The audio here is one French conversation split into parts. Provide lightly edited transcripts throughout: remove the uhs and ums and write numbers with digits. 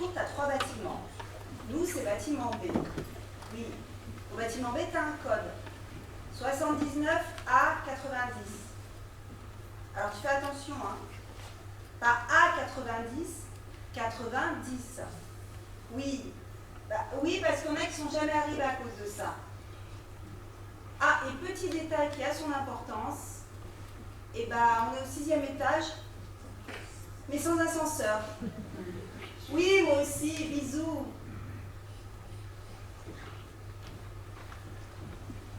courte à 3 bâtiments. Nous, c'est bâtiment B. Oui, au bâtiment B, tu as un code. 79 à 90. Alors, tu fais attention, hein. Pas à 90, 90. Oui. Oui, parce qu'il y en a qui ne sont jamais arrivés à cause de ça. Ah, et petit détail qui a son importance, on est au 6e étage, mais sans ascenseur. Oui, moi aussi, bisous.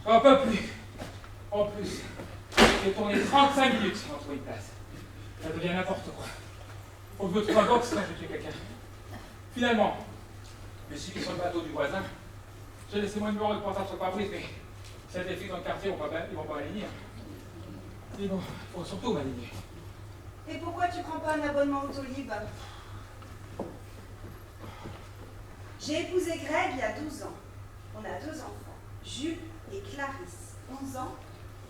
J'en peux plus. En plus, j'ai tourné 35 minutes sans trouver une place. Ça devient n'importe quoi. Faut que je me trouve un box, sinon je vais tuer quelqu'un. Finalement, je suis sur le bateau du voisin. J'ai laissé mon numéro de portable sur le pare-brise, mais si des flics dans le quartier, ils vont pas m'aligner. Mais bon, il faut surtout m'aligner. Et pourquoi tu prends pas un abonnement Autolib? J'ai épousé Greg il y a 12 ans. On a 2 enfants, Jules et Clarisse, 11 ans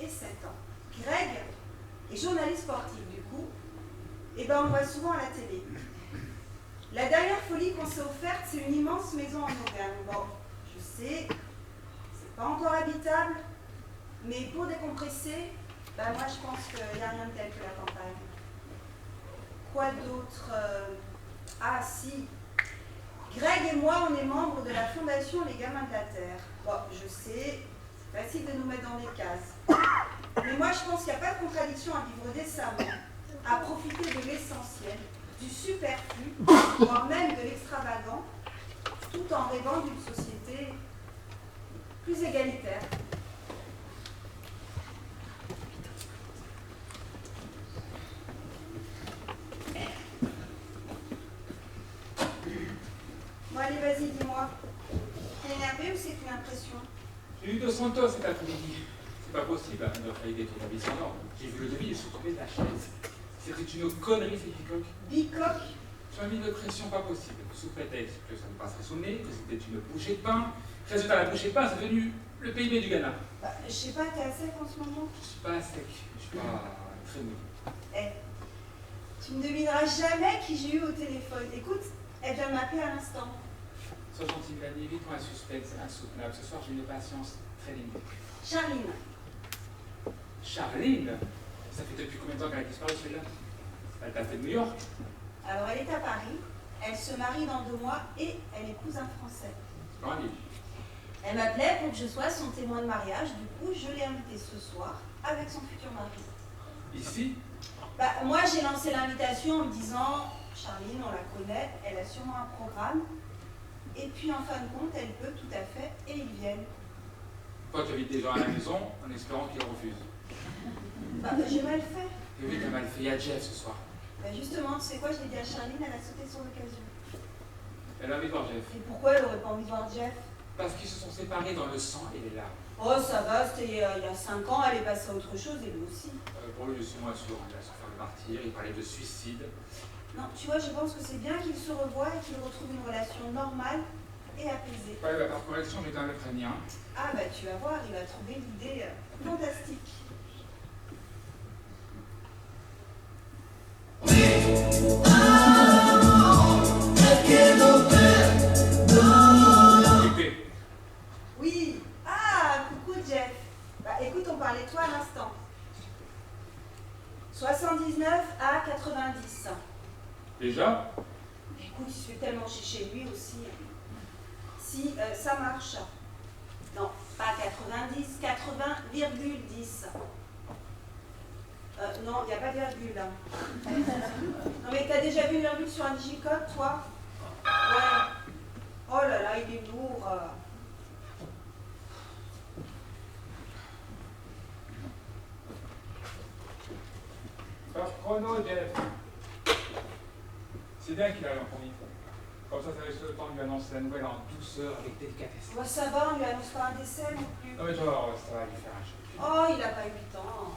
et 7 ans. Greg est journaliste sportif du coup, et on le voit souvent à la télé. La dernière folie qu'on s'est offerte, c'est une immense maison en Auvergne. Bon, je sais, c'est pas encore habitable, mais pour décompresser, moi je pense qu'il n'y a rien de tel que la campagne. Quoi d'autre? Ah si, Greg et moi, on est membres de la fondation Les Gamins de la Terre. Bon, je sais, c'est facile de nous mettre dans des cases. Mais moi, je pense qu'il n'y a pas de contradiction à vivre décemment, à profiter de l'essentiel, du superflu, voire même de l'extravagant, tout en rêvant d'une société plus égalitaire. Bon, allez, vas-y, dis-moi. T'es énervé ou c'est une impression? J'ai eu 200 tonnes cet après-midi. C'est pas possible, il a failli détruire la vie sans ordre. J'ai vu le devis, je suis tombé de la chaise. C'était une connerie, ces bicoques. Bicoque? Tu as mis de pression pas possible, sous prétexte que ça me passerait sous le nez, que c'était une bouchée de pain. Résultat, la bouchée de pain, c'est devenu le PIB du Ghana. Je sais pas, t'es à sec en ce moment? Je suis pas à sec, je suis pas très mouillé. Tu ne devineras jamais qui j'ai eu au téléphone. Écoute, elle vient de m'appeler à l'instant. Sois gentil, Mélanie, évite-moi un suspense insoutenable. Ce soir, j'ai une patience très limitée. Charline. Charline? Ça fait depuis combien de temps qu'elle a disparu, celle-là? Elle t'a fait de New York? Alors, elle est à Paris, elle se marie dans 2 mois et elle épouse un Français. Bravo. Elle m'appelait pour que je sois son témoin de mariage. Du coup, je l'ai invitée ce soir avec son futur mari. Ici? Moi, j'ai lancé l'invitation en me disant, Charline, on la connaît, elle a sûrement un programme. Et puis, en fin de compte, elle peut tout à fait, et ils viennent. Toi, tu invites des gens à la maison en espérant qu'ils refusent. J'ai mal fait. Et oui, t'as mal fait. Il y a Jeff ce soir. Justement, tu sais quoi, je l'ai dit à Charline, elle a sauté sur l'occasion. Elle a envie de voir Jeff. Et pourquoi elle aurait pas envie de voir Jeff? Parce qu'ils se sont séparés dans le sang et les larmes. Oh, ça va, c'était il y a 5 ans, elle est passée à autre chose, et lui aussi. Pour lui, je suis moins sûr. Il a souffert de martyr, il parlait de suicide. Non, tu vois, je pense que c'est bien qu'ils se revoient et qu'ils retrouvent une relation normale et apaisée. Ouais, par correction, j'ai quand même le prévenir. Ah, tu vas voir, il a trouvé l'idée fantastique. Oui. Ah, coucou Jeff. Écoute, on parlait de toi à l'instant. 79 à 90. Déjà? Écoute, il se fait tellement chier chez lui aussi. Si, ça marche. Non, pas 90, 80,10. Non, il n'y a pas de virgule là. Non mais t'as déjà vu une virgule sur un digicode, toi? Ouais. Oh là là, il est lourd. Par chrono, Jeff. C'est bien qu'il a en premier. Comme ça laisse le temps de lui annoncer la nouvelle en douceur, avec délicatesse. Ouais, ça va, on lui annonce pas un décès non plus. Non mais tu vas voir, ça va lui faire un choc. Oh, il a pas 8 ans.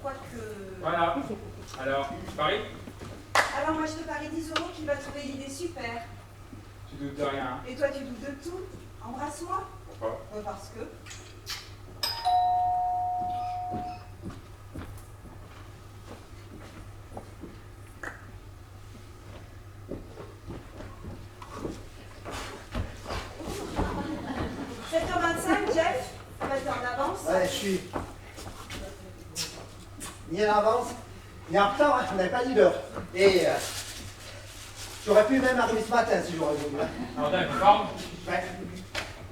Quoique... Voilà. Alors, tu paries? Alors moi je te parie 10 € qu'il va trouver l'idée super. Tu doutes de rien. Et toi tu doutes de tout? Embrasse-moi. Pourquoi? Parce que... suis ni en avance, ni en retard, hein, on n'avait pas dit d'heure. Et j'aurais pu même arriver ce matin si j'aurais voulu. Alors, t'as une forme?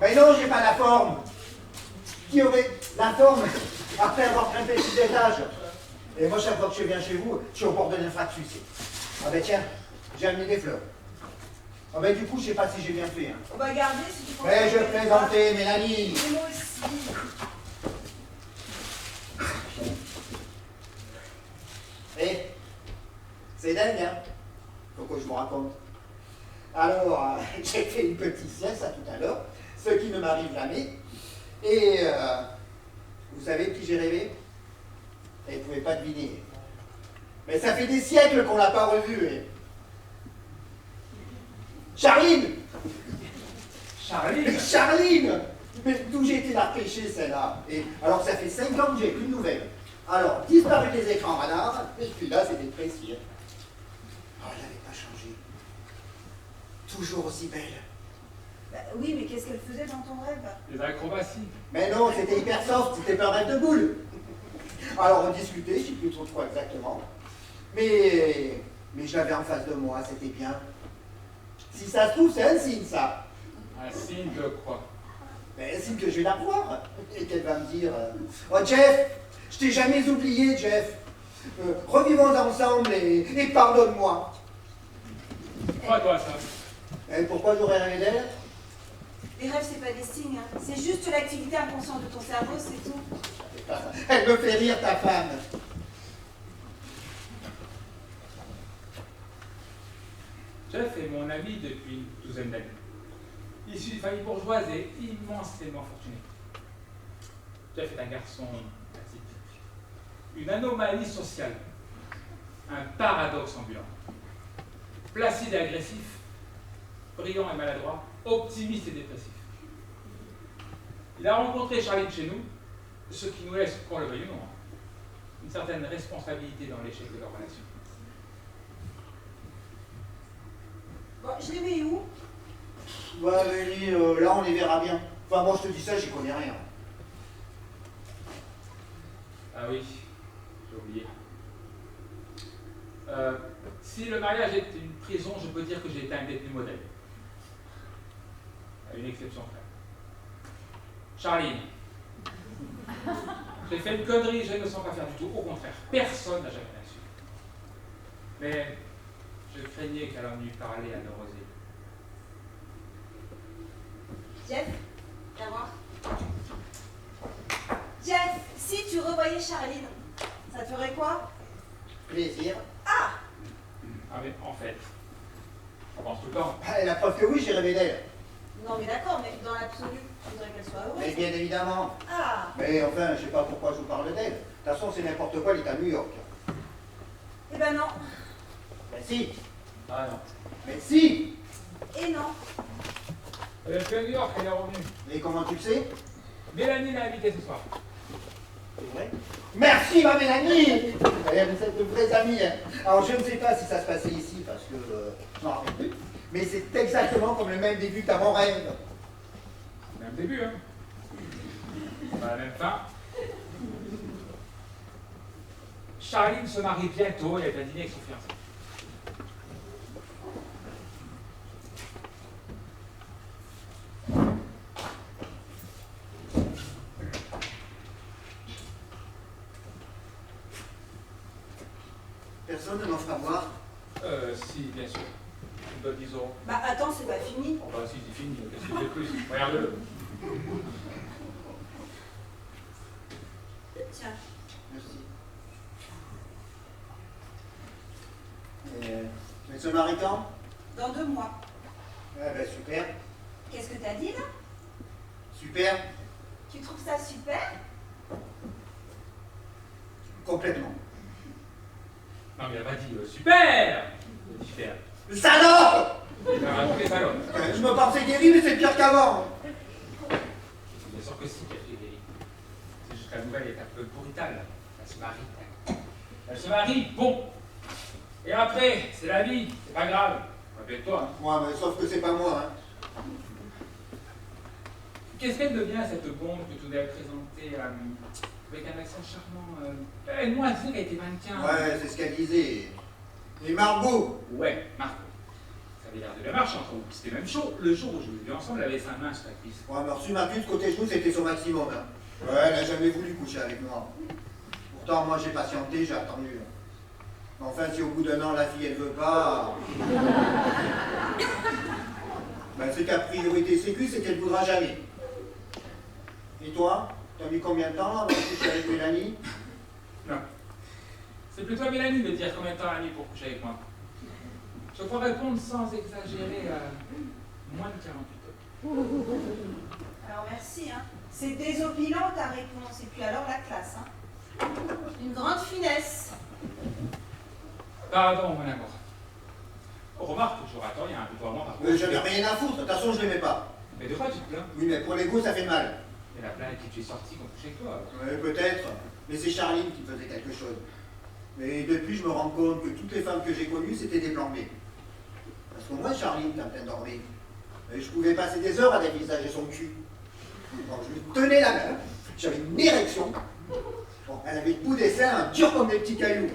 Mais non, j'ai pas la forme. Qui aurait la forme après avoir grimpé 6 étages? Et moi, chaque fois que je viens chez vous, je suis au bord de l'infarctus. Ah ben tiens, j'ai amené des fleurs. Ah ben du coup, je sais pas si j'ai bien fait. Hein. On va garder si tu penses. Mais je plaisantais, Mélanie. Et moi aussi. Eh, c'est dingue, hein? Faut que je vous raconte. Alors, j'ai fait une petite sieste à tout à l'heure, ce qui ne m'arrive jamais. Et vous savez de qui j'ai rêvé? Et vous ne pouvez pas deviner. Mais ça fait des siècles qu'on ne l'a pas revu. Et... Charline! Charline? Charline! Mais d'où j'ai été la repêcher, celle-là? Et alors, ça fait 5 ans que j'ai plus de nouvelles. Alors, disparu des écrans radars, et puis là, c'était précis. Oh, elle n'avait pas changé. Toujours aussi belle. Bah, oui, mais qu'est-ce qu'elle faisait dans ton rêve? Les acrobaties. Mais non, c'était hyper soft, c'était pas un rêve de boule. Alors, on discutait, je sais plus trop de quoi exactement. Mais je l'avais en face de moi, c'était bien. Si ça se trouve, c'est un signe, ça. Un signe de quoi? Mais un signe que je vais la voir. Et qu'elle va me dire oh, Jeff, je t'ai jamais oublié, Jeff. Revivons ensemble et pardonne-moi. Quoi, toi, ça? Et pourquoi j'aurais rêvé d'elle? Les rêves, c'est pas des signes. Hein. C'est juste l'activité inconsciente de ton cerveau, c'est tout. Elle me fait rire, ta femme. Jeff est mon ami depuis une douzaine d'années. Issu d'une famille bourgeoise et immensément fortunée. Jeff est un garçon atypique. Une anomalie sociale. Un paradoxe ambulant. Placide et agressif. Brillant et maladroit. Optimiste et dépressif. Il a rencontré Charline chez nous, ce qui nous laisse, qu'on le veuille ou non, une certaine responsabilité dans l'échec de leur relation. Bon, je les mets où? Ouais, mais là, on les verra bien. Enfin, moi, je te dis ça, j'y connais rien. Ah oui, j'ai oublié. Si le mariage est une prison, je peux dire que j'ai été un détenu modèle. À une exception près. Charline. J'ai fait une connerie, je ne me sens pas faire du tout. Au contraire, personne n'a jamais rien su. Mais je craignais qu'elle en eût parlé à nos Rosés. Jeff, viens voir. Jeff, si tu revoyais Charline, ça te ferait quoi? Plaisir. Ah! Ah mais en fait, on pense tout le temps. Ah, et la preuve que oui, j'ai rêvé d'elle. Non mais d'accord, mais dans l'absolu, tu voudrais qu'elle soit heureuse. Mais bien évidemment. Ah! Mais enfin, je sais pas pourquoi je vous parle d'elle. De toute façon, c'est n'importe quoi, elle est à New York. Eh ben non. Mais si. Ah non. Mais si. Et non. Elle est fait à New York, elle est revenue. Et comment tu le sais? Mélanie m'a invité ce soir. C'est vrai? Merci, ma Mélanie! Vous êtes de vrais amis. Hein. Alors, je ne sais pas si ça se passait ici, parce que je m'en rappelle plus. Mais c'est exactement comme le même début à mon rêve. Même début, hein. Pas la même fin. Charline se marie bientôt et elle va dîner avec son fiancé. Personne ne m'en fera voir. Si, bien sûr. Une bonne 10 €. Bah attends, c'est pas fini. Oh bah si, c'est fini, qu'est-ce que tu fais de plus? Regarde-le. Tiens. Merci. Mais se marie quand? Dans 2 mois. Eh ben super. Qu'est-ce que t'as dit là? Super. Tu trouves ça super? Complètement. Non mais elle a pas dit super! Il a dit faire. Salaud! Il a raconté ça l'homme. Je me pensais guéri, mais c'est pire qu'avant. Bien sûr que si, qu'elle est guérie. C'est juste que la nouvelle est un peu brutale. Elle se marie. Elle se marie, bon. Et après, c'est la vie, c'est pas grave. Rappelle-toi. Hein. Moi, mais sauf que c'est pas moi. Hein. Qu'est-ce qu'elle devient, cette blonde que tu nous avais présentée avec un accent charmant moi, elle disait qu'elle était mannequin. Ouais, c'est ce qu'elle disait. Et Margot? Ouais, Marco. Ça avait l'air de bien marcher entre vous. C'était même chaud. Le jour où je l'ai vu ensemble, elle avait sa main sur la cuisse. Ouais, mais reçu ma cuisse côté genou, c'était son maximum. Hein. Ouais, elle n'a jamais voulu coucher avec moi. Pourtant, moi, j'ai patienté, j'ai attendu. Enfin, si au bout d'un an, la fille, elle veut pas... ben, c'est qu'a priorité sécu, c'est qu'elle ne voudra jamais. Et toi, t'as mis combien de temps avant de coucher avec Mélanie? Non. C'est plutôt à Mélanie de dire combien de temps elle a mis pour coucher avec moi. Je crois répondre sans exagérer moins de 48 heures. Alors merci, hein. C'est désopilant ta réponse. Et puis alors la classe, hein. Une grande finesse. Pardon, mon amour. Remarque, j'aurais tort, il y a un peu de moi par contre. J'en ai rien à foutre, de toute façon, je l'aimais pas. Mais de quoi tu te plains? Oui, mais pour l'ego, ça fait mal. Il y a la plainte avec qui tu es sorti qu'on couche avec toi. Oui, peut-être, mais c'est Charline qui faisait quelque chose. Mais depuis, je me rends compte que toutes les femmes que j'ai connues, c'était des plans B. Parce que moi, Charline, quand elle dormait, je pouvais passer des heures à dévisager son cul. Bon, je lui tenais la main, j'avais une érection. Bon, elle avait le bout des seins dur comme des petits cailloux.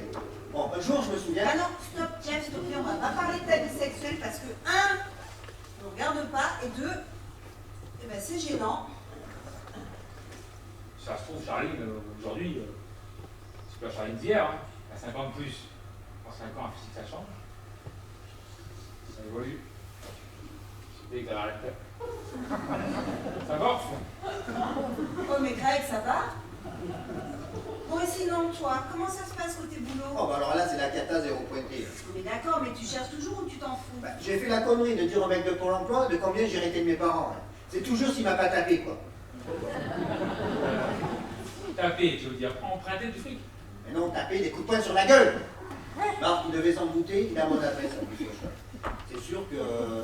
Bon, un jour, je me souviens... Ah non, stop, Jeff, s'il te plaît, on va pas parler de ta vie sexuelle parce que, un, on ne regarde pas, et deux, eh ben, c'est gênant. Ça se trouve, Charline, aujourd'hui, c'est pas Charline d'hier, hein. Elle a 5 ans de plus. En 5 ans, un physique, ça change. Ça évolue. C'est dès que la tête. Ça morfle. Oh, mais Greg, ça va? Bon, et sinon, toi, comment ça se passe côté boulot? Oh, bah alors là, c'est la cata zéro pointé. Mais d'accord, mais tu cherches toujours ou tu t'en fous? Bah, j'ai fait la connerie de dire au mec de Pôle emploi de combien j'ai hérité de mes parents. Hein. C'est toujours s'il m'a pas tapé, quoi. Taper, tu veux dire emprunter du fric? Mais non, taper des coups de poing sur la gueule. Marc, il devait s'en douter, il a mon adresse en plus. C'est sûr que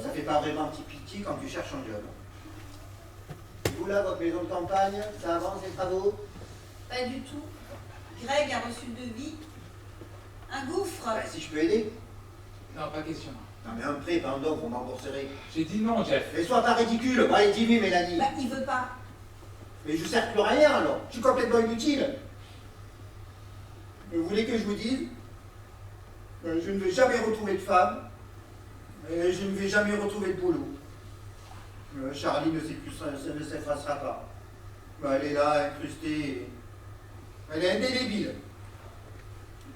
ça fait pas vraiment petit pitié quand tu cherches un job. Et vous là, votre maison de campagne, ça avance les travaux? Pas du tout. Greg a reçu le devis. Un gouffre. Bah, si je peux aider. Non, pas question. Non mais un prêt, pardon, vous m'embourserez. J'ai dit non, Jeff. Mais sois pas ridicule, allez, dis-lui, Mélanie. Bah, il veut pas. Mais je sers plus à rien alors, je suis complètement inutile. Vous voulez que je vous dise? Je ne vais jamais retrouver de femme, et je ne vais jamais retrouver de boulot. Charlie ne s'effacera pas. Elle est là, incrustée. Elle est indélébile.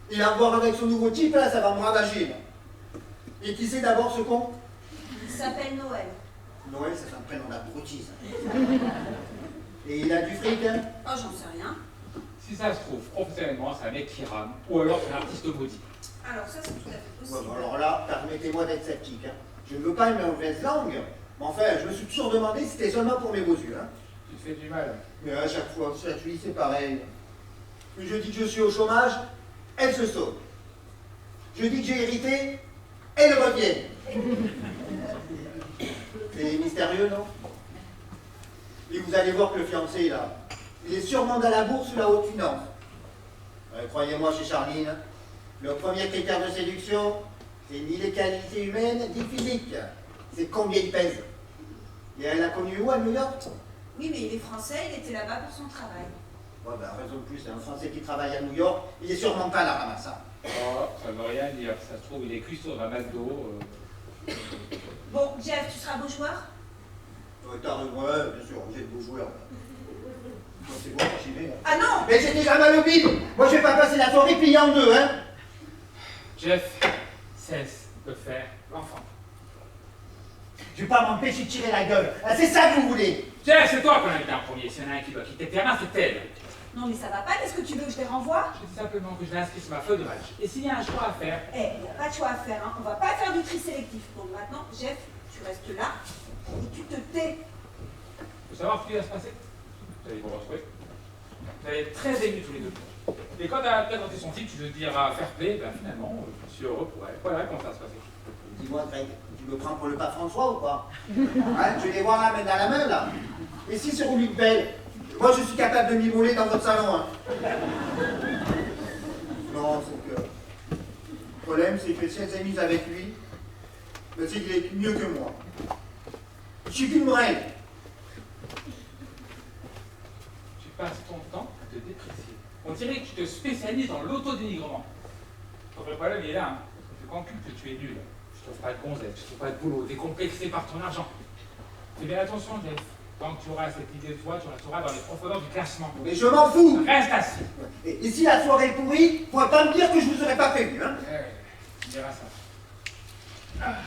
Et la voir avec son nouveau type, là, ça va me ravager. Là. Et qui c'est d'abord ce con? Il s'appelle Noël. Noël, c'est un prénom d'abruti, ça. Et il a du fric, hein? Oh, j'en sais rien. Si ça se trouve, professionnellement, c'est un mec qui rame, ou alors c'est un artiste maudit. Alors ça, c'est tout à fait possible. Ouais, bah alors là, permettez-moi d'être sceptique. Hein. Je ne veux pas une mauvaise langue, mais enfin, je me suis toujours demandé si c'était seulement pour mes beaux yeux. Hein. Tu te fais du mal. Mais à chaque fois que ça tue, c'est pareil. Je dis que je suis au chômage, elle se sauve. Je dis que j'ai hérité, elle revient. C'est mystérieux, non? Et vous allez voir que le fiancé, là, il est sûrement dans la bourse ou la haute finance. Croyez-moi, chez Charline, le premier critère de séduction, c'est ni les qualités humaines, ni physiques. C'est combien il pèse. Et elle a connu où, à New York? Oui, mais il est français, il était là-bas pour son travail. Ouais, ben, raison de plus, c'est un Français qui travaille à New York, il est sûrement pas à la ramassa. Oh, ça veut rien dire. Ça se trouve, il est cuistot dans un McDo. Bon, Jeff, tu seras beau joueur? Ouais, bien sûr, j'ai de beaux joueurs. Bon, c'est bon, j'y vais. Hein. Ah non! Mais j'ai déjà mal au bide. Moi, je vais pas passer la soirée pliée en deux, hein. Jeff, cesse de faire l'enfant. Je vais pas m'empêcher de tirer la gueule. Ah, c'est ça que vous voulez? Jeff, c'est toi qu'on a invité en premier. S'il y en a un qui doit quitter le terrain, c'est elle. Non, mais ça va pas, qu'est-ce que tu veux que je les renvoie? Je dis simplement que je l'ai inscrit sur ma feuille de match. Et s'il y a un choix à faire... Eh, il n'y a pas de choix à faire, hein. On va pas faire du tri sélectif. Donc maintenant, Jeff, tu restes là et tu te tais. Faut savoir ce qui va se passer. Vous allez vous retrouver. Vous allez être très émus tous les deux. Et quand tu as présenté son titre, tu veux dire à fair play, ben finalement, je suis heureux pour elle. Voilà comment ça va se passer. Dis-moi, Greg, tu me prends pour le pape François ou pas? Hein, je vais les voir la main dans la main, là. Et si c'est Roulis de Belle? Moi, je suis capable de m'immoler dans votre salon, hein. Non, c'est que... Le problème, c'est que si elle s'est mise avec lui, ben, c'est qu'il est mieux que moi. Je suis qu'une brève. passes ton temps à te déprécier. On dirait que tu te spécialises dans l'autodénigrement. Donc le problème il est là, hein. Tu calcules que tu es nul. Tu trouves pas de gonzesse, tu trouves pas de boulot, décomplexé par ton argent. Fais bien attention, Jeff. Tant que tu auras cette idée de toi, tu resteras dans les profondeurs du classement. Mais je m'en fous. Reste assis. Et si la soirée est pourrie, faut pas me dire que je vous aurais pas prévenu, hein. Tu diras ça. Ah.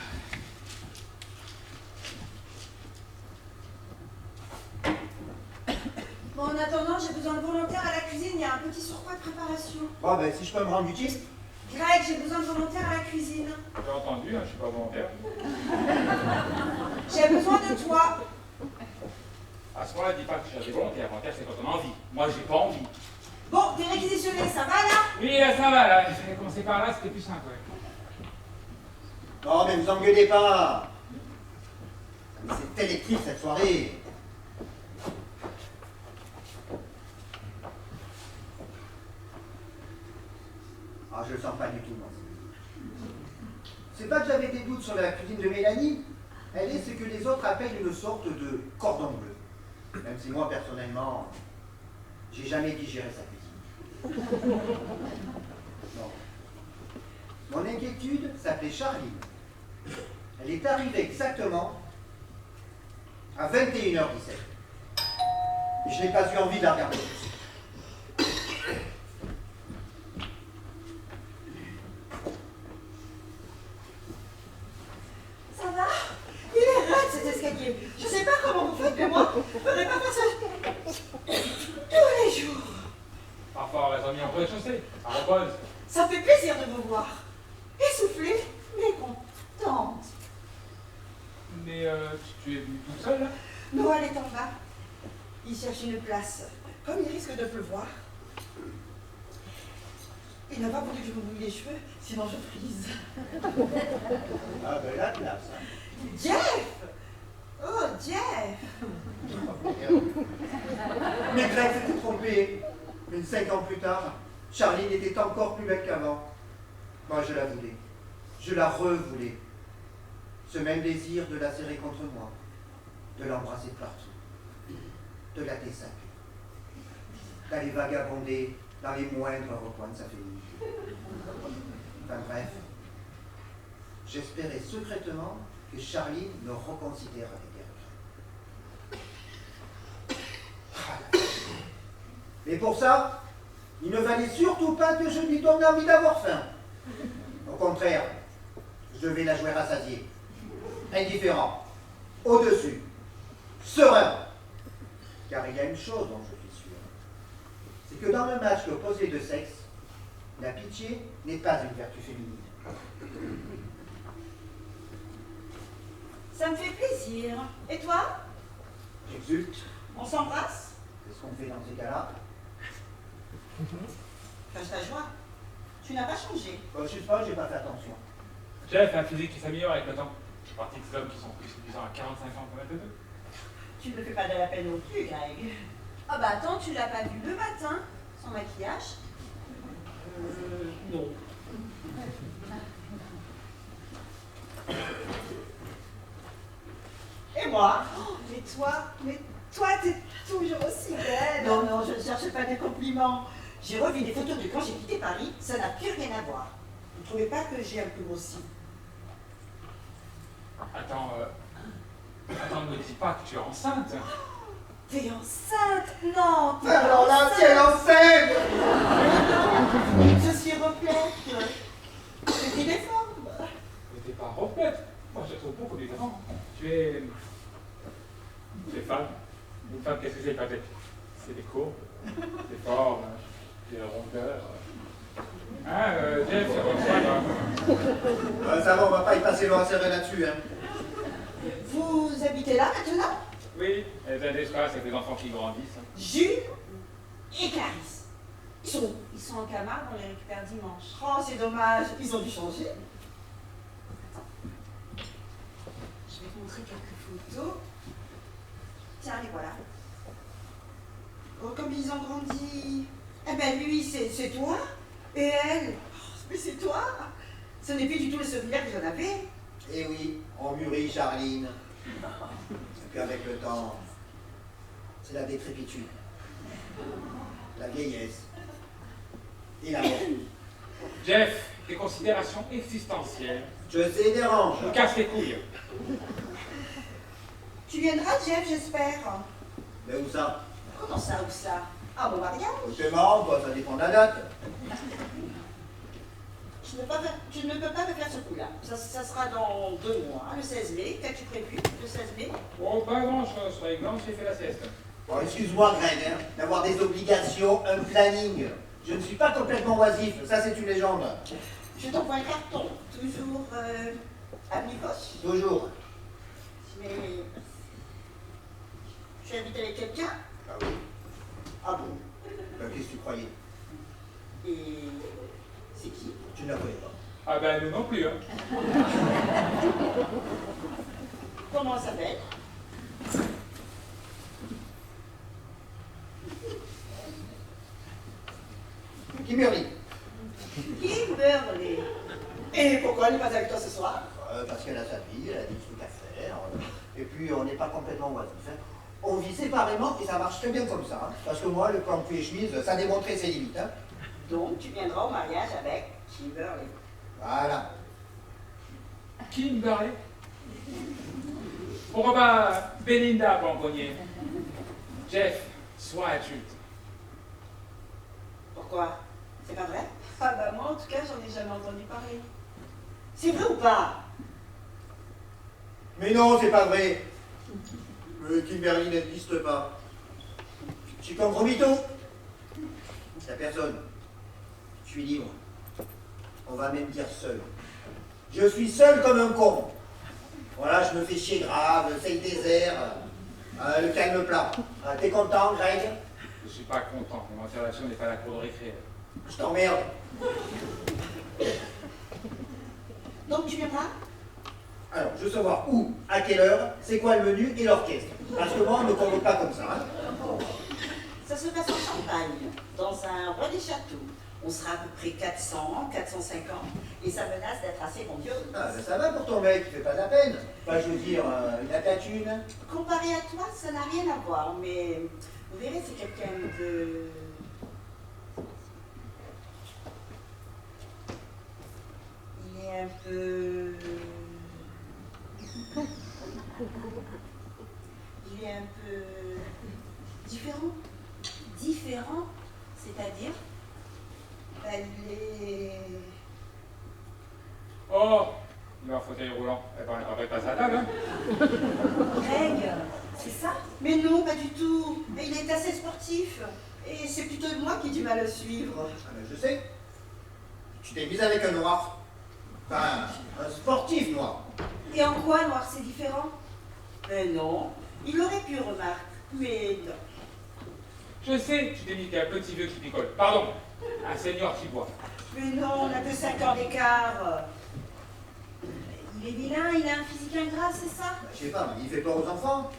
Bon, en attendant, j'ai besoin de volontaires à la cuisine, il y a un petit surcroît de préparation. Bon, ben, si je peux me rendre utile. Greg, j'ai besoin de volontaires à la cuisine. J'ai entendu, hein, je suis pas volontaire. J'ai besoin de toi. À ce moment-là, dis pas que je suis des volontaires. Volontaire, c'est quand on a envie. Moi, j'ai pas envie. Bon, t'es réquisitionné, ça va là? Oui, là, ça va, là. J'avais commencé par là, c'était plus simple, ouais. Non, mais vous engueulez pas. Mais c'est électrique cette soirée. Ah, je le sens pas du tout, moi. C'est pas que j'avais des doutes sur la cuisine de Mélanie. Elle est ce que les autres appellent une sorte de cordon bleu. Même si moi, personnellement, j'ai jamais digéré sa cuisine. Non. Mon inquiétude s'appelait Charline. Elle est arrivée exactement à 21h17. Et je n'ai pas eu envie de la regarder. Ça va? Il est raide cet escalier. Je sais pas comment vous faites, mais moi, je ne ferais pas ça tous les jours. Parfois, on reste mis en rez-de-chaussée. Ça repose. Ça fait plaisir de vous voir. Essoufflée, mais contente. Mais tu es venue toute seule, là? Noël est en bas. Il cherche une place. Comme il risque de pleuvoir, il n'a pas voulu que je me mouille les cheveux, sinon je frise. Ah ben la place, hein. Jeff! Oh, Jeff! Mais Greg s'était trompé. Mais 5 ans plus tard, Charline était encore plus belle qu'avant. Moi, je la voulais. Je la revoulais. Ce même désir de la serrer contre moi, de l'embrasser partout, de la dessaper, d'aller vagabonder dans les moindres recoins de sa féminité. Enfin bref, j'espérais secrètement que Charline me reconsidère avec elle. Et pour ça, il ne fallait surtout pas que je lui donne envie d'avoir faim. Au contraire, je vais la jouer rassasiée, indifférent, au-dessus, serein. Car il y a une chose dont je suis sûr, c'est que dans le match opposé de sexe, la pitié n'est pas une vertu féminine. Ça me fait plaisir. Et toi? J'exulte. On s'embrasse? Qu'est-ce qu'on fait dans ces cas-là? Cache ta joie. Tu n'as pas changé. Bon, je sais pas, j'ai pas fait attention. Jeff a un physique qui s'améliore avec le temps. Je suis parti des hommes qui sont plus séduisants à 45 ans pour mettre de deux. Tu ne fais pas de la peine non plus, Greg. Ah bah attends, tu l'as pas vu le matin, son maquillage? Non. Et moi? Oh, mais toi, t'es toujours aussi belle. Non, non, je ne cherche pas des compliments. J'ai revu des photos de quand j'ai quitté Paris, ça n'a plus rien à voir. Vous ne trouvez pas que j'ai un peu grossi? Attends, ne me dis pas que tu es enceinte. T'es enceinte? Non, t'es Alors pas là, c'est l'enceinte! Je suis replète. C'était des formes. Mais t'es pas replète. Moi, je te trouve beaucoup différent. Tu es femme. Une femme, qu'est-ce que c'est, peut-être? C'est des courbes, des formes, des rondeurs. Hein, Jeff, c'est comme ça, là. Ça va, on va pas y passer loin serré là-dessus, hein. Vous habitez là maintenant? Oui, elles ont d'espace avec des enfants qui grandissent. Jules et Clarisse. Ils sont où? Ils sont en Camargue, on les récupère dimanche. Oh, c'est dommage. Ils ont dû changer. Je vais te montrer quelques photos. Tiens, les voilà. Oh, comme ils ont grandi. Eh ben lui, c'est toi. Et elle, oh, mais c'est toi. Ce n'est plus du tout le souvenir que j'en avais. Eh oui, on mûrit, Charline. Et puis avec le temps, c'est la décrépitude. La vieillesse. Et la mort. Jeff, des considérations existentielles Je sais, dérange. me cassent les couilles. Tu viendras, Jeff, j'espère. Mais où ça? Comment ça, où ça? Ah, mon mariage. C'est marrant, toi, ça dépend de la date. Tu ne peux pas me faire ce coup-là. Ça sera dans 2 mois, le 16 mai. Qu'as-tu prévu, le 16 mai? Oh, pas grand-chose, par exemple, j'ai fait la sieste. Bon, excuse-moi, Greg, hein, d'avoir des obligations, un planning. Je ne suis pas complètement oisif, ça c'est une légende. Je t'envoie un carton, toujours à mi-poche. Toujours. Mais tu habites avec quelqu'un? Ah oui. Ah bon? Ben, qu'est-ce que tu croyais? Et c'est qui? Tu ne la connais pas. Ah ben, nous non plus, hein. Comment elle s'appelle? Kimberly. Kimberly. Et pourquoi elle n'est pas avec toi ce soir? Parce qu'elle a sa vie, elle a des trucs à faire. Et puis on n'est pas complètement oisif. Hein. On vit séparément et ça marche très bien comme ça. Hein. Parce que moi, le plan cul et chemise, ça a démontré ses limites. Hein. Donc tu viendras au mariage avec Kimberly. Voilà. Kimberly. Pourquoi pas Belinda Bambonnier? Jeff, sois adulte. Pourquoi? C'est pas vrai? Ah bah moi en tout cas j'en ai jamais entendu parler. C'est vrai ou pas? Mais non, c'est pas vrai. Kimberly n'existe pas. Je suis comme gros mytho. Y'a personne. Je suis libre. On va même dire seul. Je suis seul comme un con. Voilà, je me fais chier grave, c'est le désert, le calme plat. T'es content, Greg? Je suis pas content, mon observation n'est pas la cour de récré. Je t'emmerde. Donc tu viendras? Alors, je veux savoir où, à quelle heure, c'est quoi le menu et l'orchestre. Parce que moi, on ne me convoque pas comme ça. Hein. Ça se passe en Champagne, dans un roi des châteaux. On sera à peu près 400, 450, et ça menace d'être assez grandiose. Ah, ben ça va pour ton mec, il fait pas de la peine. Enfin, je veux dire, il a ta thune. Comparé à toi, ça n'a rien à voir, mais vous verrez, c'est quelqu'un de... Il est un peu... Il est un peu... différent. Différent, c'est-à-dire Ben, il est... Oh, il a un fauteuil roulant. Elle paraît pas à table, hein. Greg, c'est ça? Mais non, pas du tout. Il est assez sportif. Et c'est plutôt moi qui ai du mal à le suivre. Ah, ben, je sais. Tu t'es mise avec un noir. Enfin, un sportif noir. Et en quoi noir c'est différent? Mais non, il aurait pu remarquer. Mais non. Je sais, tu t'es mis qu'un petit vieux qui picole. Pardon, un senior qui boit. Mais non, on n'a que 5 ans d'écart. Il est vilain, il a un physique ingrat, c'est ça? Je sais pas, mais il fait peur aux enfants.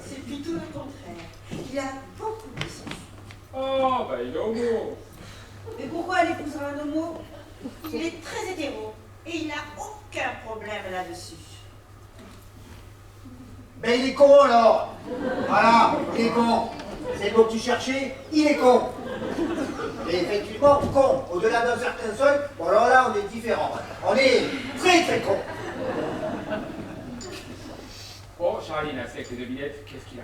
C'est plutôt le contraire. Il a beaucoup de sens. Oh, bah il est homo. Mais pourquoi elle épousera un homo? Il est très hétéro. Et il n'a aucun problème là-dessus. Ben il est con alors. Voilà, il est con. C'est le mot que tu cherchais, il est con. Et effectivement, con, au-delà d'un certain seuil, bon alors là on est différent. On est très très con. Oh, Charline, assis avec les 2 billettes, qu'est-ce qu'il a?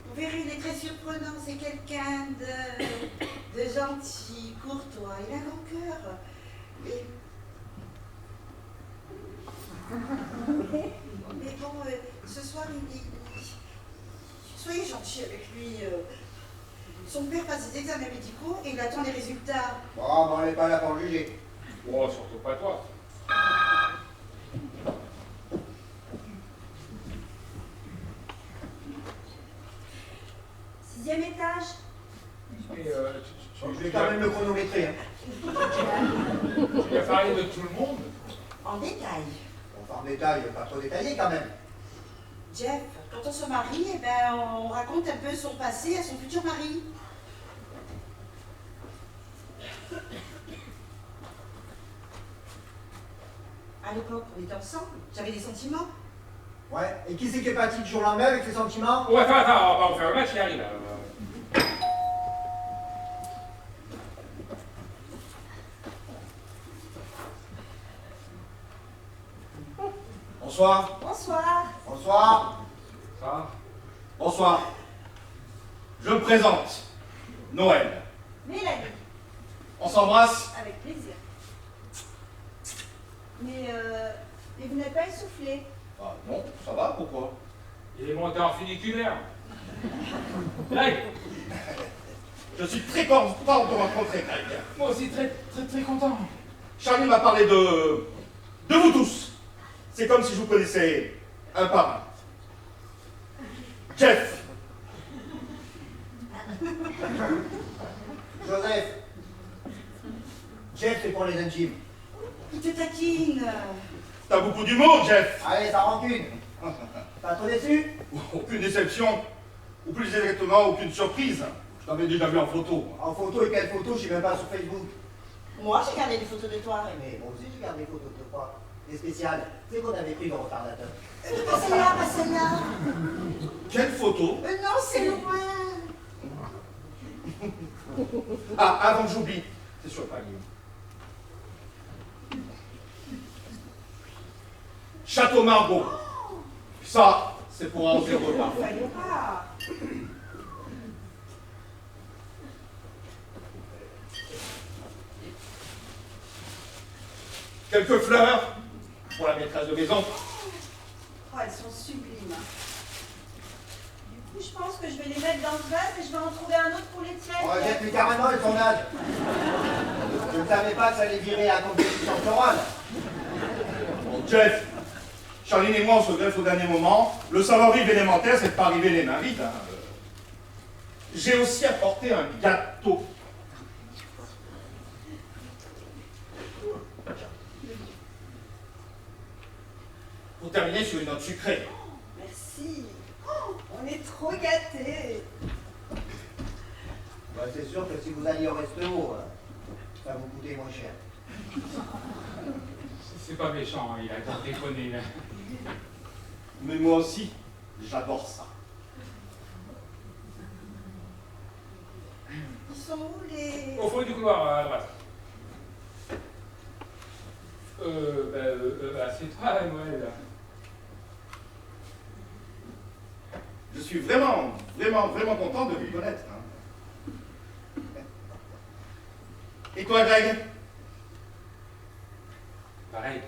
Vous verrez, il est très surprenant. C'est quelqu'un de gentil, courtois. Il a un grand cœur. Et... Mais bon, ce soir, soyez gentil avec lui. Son père passe des examens médicaux et il attend les résultats. Bon, ben, on n'est pas là pour le juger. Oh, surtout pas toi. Sixième étage. Mais Je vais quand même le chronométrer. Hein. tu vas parler de tout le monde? En détail. Enfin, en détail, pas trop détaillé quand même. Jeff, quand on se marie, eh ben, on raconte un peu son passé à son futur mari. À l'époque, on était ensemble, j'avais des sentiments. Ouais, et qui c'est qui est parti du jour au lendemain avec ses sentiments? Oh, attends, on va faire le match, il arrive là. Bonsoir. Bonsoir. Bonsoir. Ça. Bonsoir. Je me présente. Noël. Mélanie, On s'embrasse? avec plaisir. Mais vous n'êtes pas essoufflé. Ah non, ça va, pourquoi? Il est monté en funiculaire. Greg, Je suis très content de rencontrer Greg. moi aussi très content. Charlie m'a parlé de vous tous. C'est comme si je vous connaissais un par un. Jeff, Joseph. Jeff, c'est pour les intimes. Il te taquine. t'as beaucoup d'humour, Jeff. Allez, ça rancune. Pas trop déçu? Aucune déception, ou plus exactement, aucune surprise. Je t'avais déjà vu en photo. En photo, et quelle photo? Je suis même pas sur Facebook. Moi, j'ai gardé des photos de toi. Mais moi aussi, j'ai gardé des photos de toi. Des spéciales. C'est qu'on avait pris le retardateur. Pas celle-là, pas celle-là. Quelle photo? Non, c'est loin. Ah, avant que j'oublie, c'est sur le palier. Château Margaux. Ça, c'est pour arroser le repas. Fallait pas. Quelques fleurs pour la maîtresse de maison. Oh, elles sont sublimes. Du coup, je pense que je vais les mettre dans le vase et je vais en trouver un autre pour les tiennes. Rejette-lui carrément le sondage. Je ne savais pas que ça allait virer à la compétition chorale. Bon, Jeff, Charline et moi, on se greffe au dernier moment. Le savoir-vivre élémentaire, c'est de pas arriver les mains vides. Hein. J'ai aussi apporté un gâteau. Pour terminer sur une note sucrée. Merci. Oh, on est trop gâtés. Bah, c'est sûr que si vous alliez au resto, ça vous coûtait moins cher. C'est pas méchant, hein, il a encore déconné là. Mais moi aussi, j'adore ça. Ils sont où les... Au fond du couloir, à droite. C'est toi, Noël. Je suis vraiment content de vous connaître. Hein. Et toi, Greg? Pareil.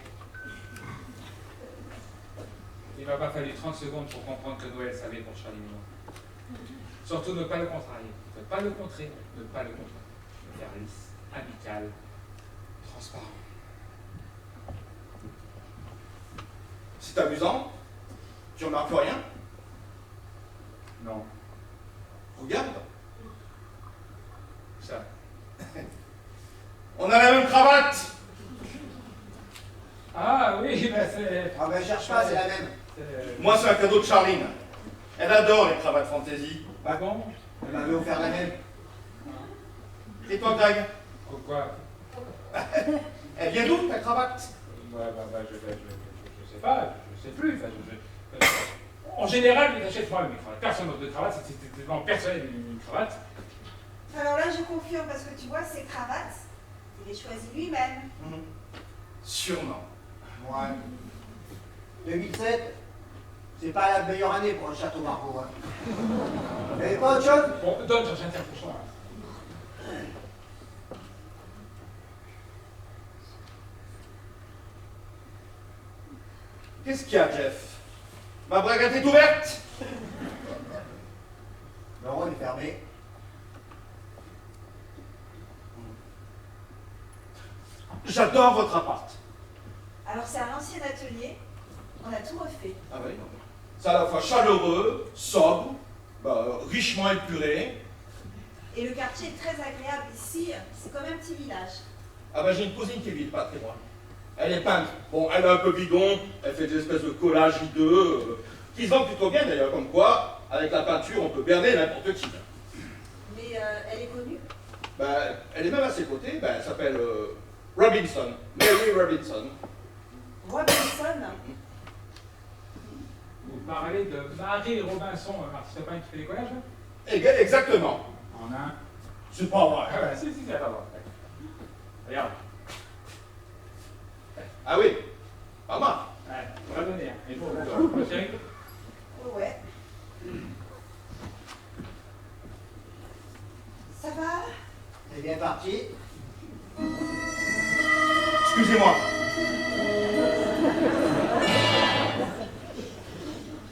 Il m'a pas fallu 30 secondes pour comprendre que Noël savait pour Charlie et moi. Surtout ne pas le contrarier. Ne pas le contrer, ne pas le contrarier. Faire lisse, amical, transparent. C'est amusant. Tu remarques rien? Non, Regarde. ça. On a la même cravate. Ah oui, ben c'est... Ah ben cherche pas, c'est la même. Moi, c'est un cadeau de Charline. Elle adore les cravates fantaisie. Pas bon? Elle m'avait offert la même. Et toi, Greg? Pourquoi? Elle vient d'où, ta cravate? Je sais pas, je sais plus. Enfin, en général, j'achète moi-même une cravate. Personne n'offre de cravate, c'est vraiment personnel une cravate. Alors là, je confirme parce que tu vois, ces cravates, il les choisit lui-même. Sûrement. Ouais. 2007, c'est pas la meilleure année pour un château Margaux. Hein. Vous avez pas autre chose? Bon, donne, chercher un prochain. Qu'est-ce qu'il y a, Jeff? Ma braguette est ouverte? Le rôle est fermé. J'adore votre appart. Alors c'est un ancien atelier, on a tout refait. Ah oui, non. C'est à la fois chaleureux, sobre, richement épuré. Et le quartier est très agréable ici, c'est comme un petit village. Ah ben j'ai une cousine qui vit pas très loin. Elle est peintre. Bon, elle est un peu bidon, elle fait des espèces de collages hideux, qui se vendent plutôt bien d'ailleurs, comme quoi, avec la peinture, on peut berner n'importe qui. Mais elle est connue. Ben, elle est même à ses côtés, ben, elle s'appelle Robinson, Mary Robinson. Robinson. parler de Marie Robinson, l'artiste peintre qui fait des collages, là? Exactement. En un. C'est pas vrai. Ah ouais, si, attends. Regarde. Ah oui, pas mal. Ouais, on va donner. Et vous, chérie? Ouais. Ça va? C'est bien parti. Excusez-moi.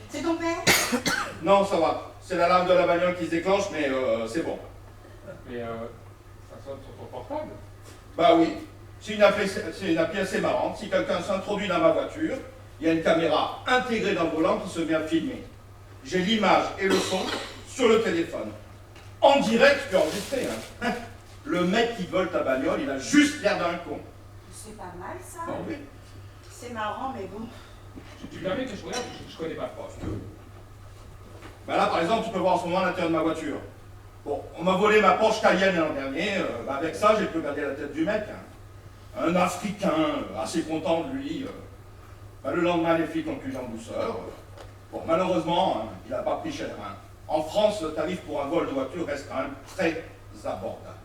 C'est ton père? Non, ça va. C'est l'alarme de la bagnole qui se déclenche, mais c'est bon. Mais ça sonne sur ton portable. Bah oui, c'est une appli assez marrante. Si quelqu'un s'introduit dans ma voiture, il y a une caméra intégrée dans le volant qui se met à filmer. J'ai l'image et le son sur le téléphone. En direct, je peux enregistrer. Hein. Le mec qui vole ta bagnole, il a juste l'air d'un con. C'est pas mal ça. Bon, oui. C'est marrant, mais bon. Tu permets que je regarde? Je connais pas. Bah là, par exemple, tu peux voir en ce moment l'intérieur de ma voiture. Bon, on m'a volé ma Porsche Cayenne l'an dernier. Avec ça, j'ai pu regarder la tête du mec. Hein. Un Africain, assez content de lui. Le lendemain, les flics ont cueilli en douceur. Bon, malheureusement, hein, il n'a pas pris cher. Hein. En France, le tarif pour un vol de voiture reste quand même très abordable.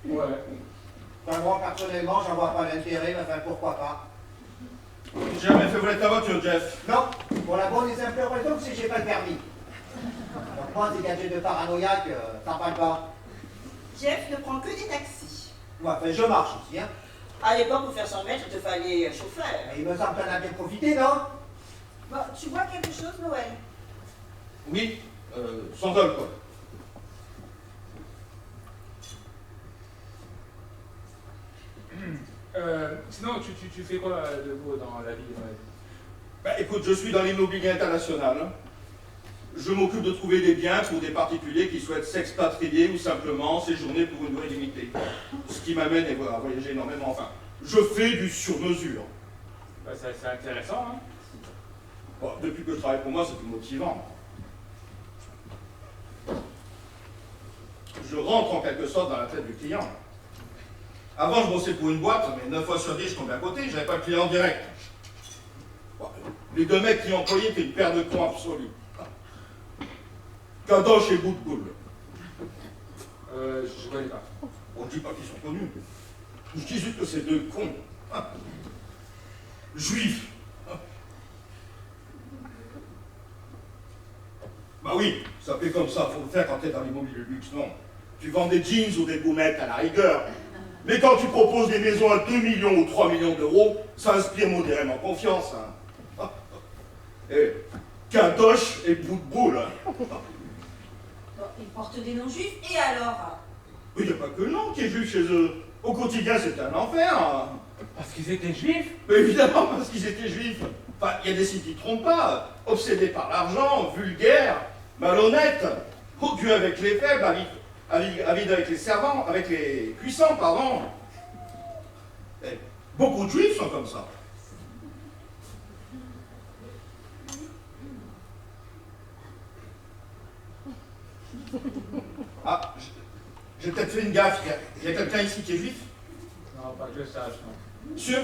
Ouais. Enfin, moi, personnellement, j'en vois pas l'intérêt, mais enfin, pourquoi pas. J'ai jamais fait voler ta voiture, Jeff. Non, pour la bonne et simple raison que c'est que j'ai pas le permis. Donc moi, ces gadgets de paranoïaque, t'en parles pas. Jeff ne prend que des taxis. Moi, enfin, je marche aussi, hein. À l'époque, pour faire 100 mètres, il te fallait un chauffeur. Mais il me semble que t'en as bien profité, non? Bon, tu vois quelque chose, Noël? Oui, sans alcool. Sinon, tu fais quoi de beau dans la vie, Noël? Bah écoute, je suis dans l'immobilier international. Je m'occupe de trouver des biens pour des particuliers qui souhaitent s'expatrier ou simplement séjourner pour une durée limitée. Ce qui m'amène à voyager énormément. Enfin, je fais du sur-mesure. Bah, c'est intéressant, hein? Bon, depuis que je travaille pour moi, c'est plus motivant. Je rentre en quelque sorte dans la tête du client. Avant, je bossais pour une boîte, mais 9 fois sur 10, je tombais à côté, j'avais pas de client direct. Bon, les deux mecs qui employaient étaient une paire de cons absolus. Kadosh et Boutboul. Je connais pas. On ne dit pas qu'ils sont connus. Je dis juste que c'est deux cons. Juifs. Bah oui, ça fait comme ça, faut le faire quand t'es dans l'immobilier de luxe, non. Tu vends des jeans ou des gommettes à la rigueur. Mais quand tu proposes des maisons à 2 millions ou 3 millions d'euros, ça inspire modérément confiance. Hein. Et Kadosh et Boutboul. Bon, ils portent des noms juifs, et alors? Il n'y a pas que le nom qui est juif chez eux. Au quotidien, c'est un enfer. Hein. Parce qu'ils étaient juifs? Mais évidemment, parce qu'ils étaient juifs. Enfin, il y a des signes qui ne trompent pas. Obsédés par l'argent, vulgaires, malhonnêtes, odieux avec les faibles, avides avec les servants, avec les puissants, pardon. Et beaucoup de juifs sont comme ça. Ah, j'ai peut-être fait une gaffe. Il y a quelqu'un ici qui est juif? Non, pas que je sache, non. Sûr?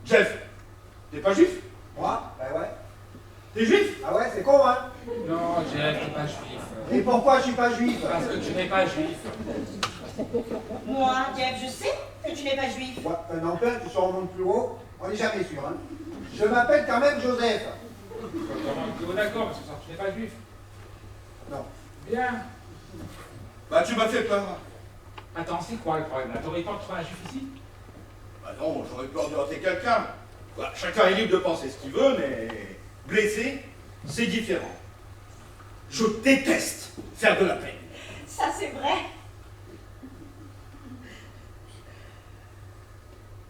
Jeff, t'es pas juif? Moi? Ben ouais. T'es juif? Ah ouais, c'est con, hein? Non, Jeff, tu n'es pas juif. Et pourquoi je suis pas juif? Parce que tu n'es pas juif. Moi, Jeff, je sais que tu n'es pas juif. Ouais, n'empêche, tu sors au monde plus haut, on n'est jamais sûr, hein. Je m'appelle quand même Joseph. Comment? D'accord, mais ce soir, tu n'es pas juif. Non. Bien. Bah tu m'as fait peur. Attends, c'est quoi le problème? T'aurais peur de trouver un juif ici? Bah non, j'aurais peur de heurter quelqu'un. Bah, chacun est libre de penser ce qu'il veut, mais blesser, c'est différent. Je déteste faire de la peine. Ça, c'est vrai.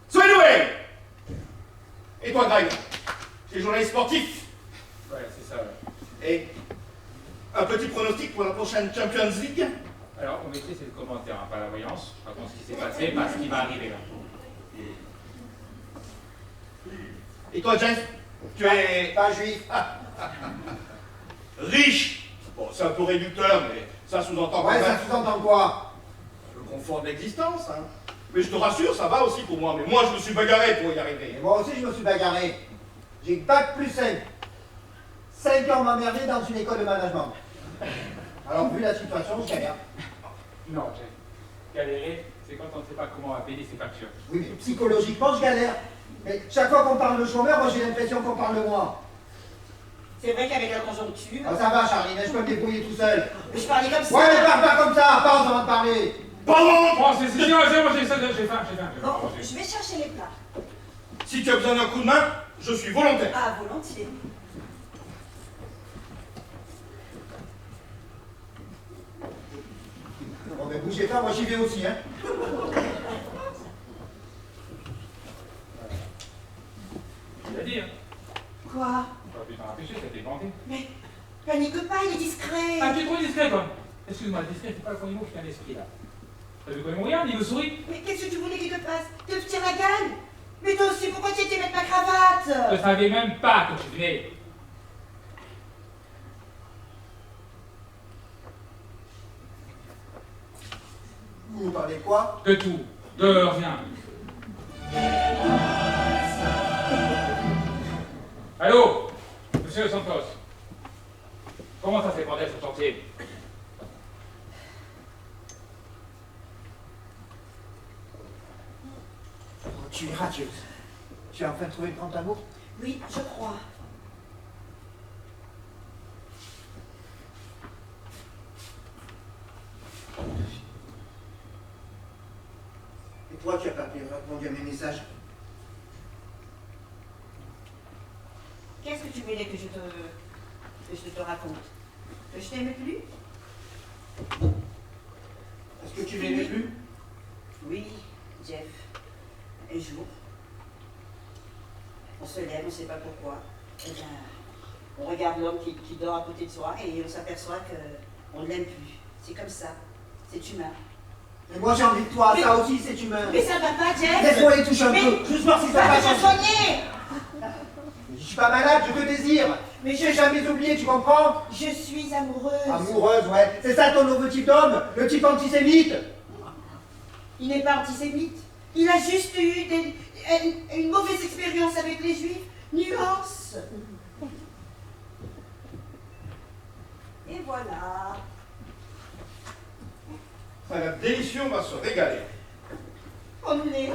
Soyez Noël! Et toi, Greg? Tu es journaliste sportif? Ouais, c'est ça. Ouais. Et un petit pronostic pour la prochaine Champions League? Alors, mon métier, c'est le commentaire, hein, pas la voyance. Je raconte ce qui s'est passé, pas ce qui va arriver là. Et toi, Jeff? Tu es Pas juif. riche? Bon, c'est un peu réducteur, mais ça sous-entend quand Ouais, même ça sous-entend quoi? le confort de l'existence. Hein. Mais je te rassure, ça va aussi pour moi. Mais moi, je me suis bagarré pour y arriver. Et moi aussi, je me suis bagarré. J'ai bac plus 5. 5 ans m'emmerder dans une école de management. Alors, vu la situation, je galère. Non, Jeff. Galérer, c'est quand on ne sait pas comment on va payer ses factures. Oui, mais psychologiquement, je galère. Mais chaque fois qu'on parle de chômeur, moi j'ai l'impression qu'on parle de moi. C'est vrai qu'avec la conjoncture... Ah, ça va, Charline, je peux me débrouiller tout seul. Mais je parlais comme ça. Ouais, mais parle pas comme ça, pause avant de parler. Pardon! Bon, c'est moi, j'ai faim. Bon, je vais chercher les plats. Si tu as besoin d'un coup de main, je suis volontaire. Ah, volontiers. Bon, mais bougez pas, moi j'y vais aussi, hein. Tu l'as dit, hein. Quoi? Tu aurais pu t'en empêcher, ça t'est planté. Mais panique pas, il est discret. Ah, tu es trop discret, toi. Excuse-moi, discret, c'est pas le premier mot qui vient à l'esprit, là. T'as vu comment il me regarde, il me sourit. Mais qu'est-ce que tu voulais qu'il te fasse? Te tire la gueule? Mais toi aussi, pourquoi tu étais mettre ma cravate? Je savais même pas que tu venais. Vous parlez de quoi? De tout. De rien. Allô, monsieur Santos. Comment ça s'est passé sur le chantier? Oh, tu es radieuse. Tu es enfin trouvé le grand amour? Oui, je crois. Et toi, tu as pas répondu à mes messages? Qu'est-ce que tu voulais que je te raconte? Que je t'aimais plus? Est-ce que tu m'aimais plus? Oui, Jeff. Un jour, on se lève, on ne sait pas pourquoi. Et bien, on regarde l'homme qui dort à côté de soi et on s'aperçoit qu'on ne l'aime plus. C'est comme ça. C'est humain. Et moi j'ai envie de toi, Mais- ça aussi c'est humain. Mais ça ne va pas, Jeff! Laisse-moi les toucher un Mais- peu, juste voir si ça Va va te changer. soigner! Je suis pas malade, je te désire. Mais J'ai jamais oublié, tu comprends? Je suis amoureuse. Amoureuse, ouais. C'est ça ton nouveau type d'homme, le type antisémite. Il n'est pas antisémite. Il a juste eu une mauvaise expérience avec les juifs. Nuance. Et voilà. Ça va être délicieux, on va se régaler. Emmené.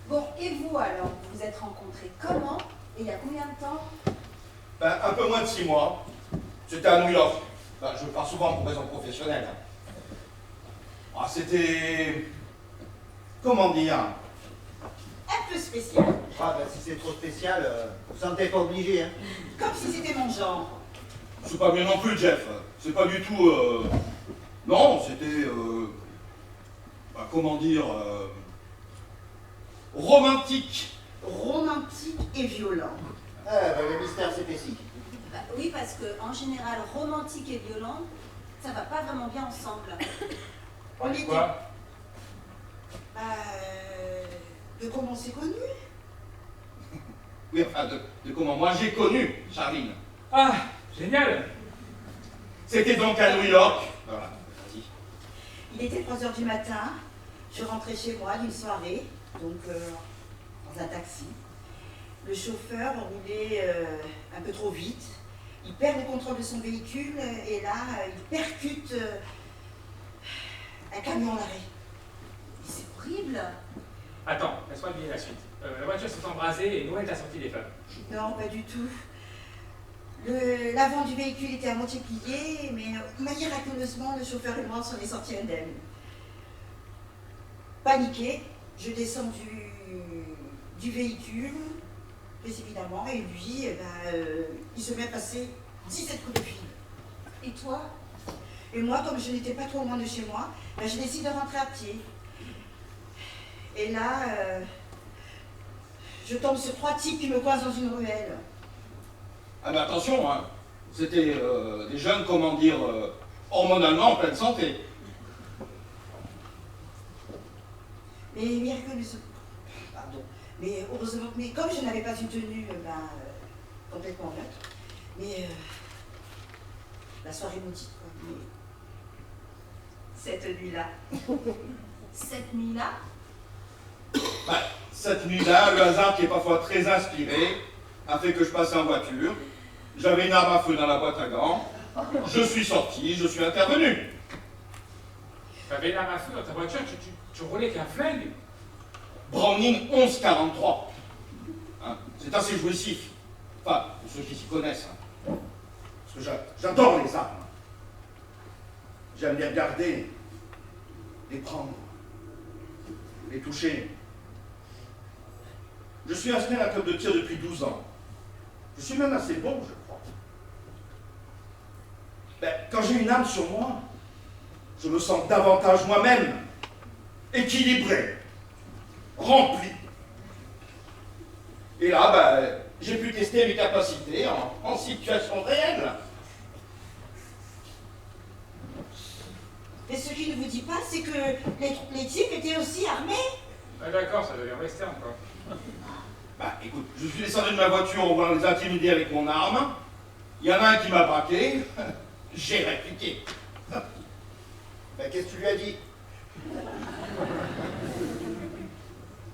Bon, et vous alors, vous vous êtes rencontrés comment et il y a combien de temps? Ben, un peu moins de 6 mois. C'était à New York. Ben, je pars souvent pour raison professionnelle. Ah, c'était... Comment dire? Un peu spécial. Ah bah si c'est trop spécial, vous sentez pas obligé, hein. Comme si c'était mon genre. C'est pas bien non plus, Jeff. C'est pas du tout... Non, c'était... ben, comment dire... romantique. Romantique et violent. Eh ben le mystère s'épaissit. Bah, oui, parce que en général, romantique et violent, ça va pas vraiment bien ensemble. On était... Quoi? De comment on s'est connus? Oui, enfin, de comment moi j'ai connu Charline. Ah, génial. C'était donc à New York. Voilà, vas-y. Il était 3h du matin. Je rentrais chez moi d'une soirée, donc dans un taxi. Le chauffeur roulait un peu trop vite. Il perd le contrôle de son véhicule et là, il percute un camion à l'arrêt. C'est horrible. Attends, laisse-moi deviner la suite. La voiture s'est embrasée et Noël t'a sorti des femmes. Non, pas du tout. L'avant du véhicule était à moitié plié, mais miraculeusement, le chauffeur et moi s'en est sortis indemnes. Paniqué, je descends du véhicule, précipitamment, et lui, il se met à passer 17 coups de fil. Et toi? Et moi, comme je n'étais pas trop loin de chez moi, je décide de rentrer à pied. Et là, je tombe sur 3 types qui me coincent dans une ruelle. Ah mais attention, hein. C'était des jeunes, comment dire, hormonalement en pleine santé. Mais miraculeusement, pardon, mais heureusement, mais comme je n'avais pas une tenue complètement neutre, mais la soirée maudite, quoi. Mais cette nuit-là. Cette nuit-là, Bah, cette nuit-là, le hasard qui est parfois très inspiré a fait que je passais en voiture. J'avais une arme à feu dans la boîte à gants. Je suis sorti, je suis intervenu. T'avais une arme à feu dans ta voiture, tu roulais avec un flingue. Browning 1143. Hein, c'est assez jouissif. Enfin, pour ceux qui s'y connaissent. Hein. Parce que j'adore les armes. J'aime les regarder, les prendre, les toucher. Je suis inscrit à un club de tir depuis 12 ans. Je suis même assez bon, je crois. Ben, quand j'ai une arme sur moi, je me sens davantage moi-même, équilibré, rempli. Et là, ben, j'ai pu tester mes capacités en situation réelle. Mais ce qu'il ne vous dit pas, c'est que les types étaient aussi armés. Ah d'accord, ça devient western quoi. Bah écoute, je suis descendu de ma voiture en voulant les intimider avec mon arme. Il y en a un qui m'a braqué. J'ai répliqué. Ben, qu'est-ce que tu lui as dit?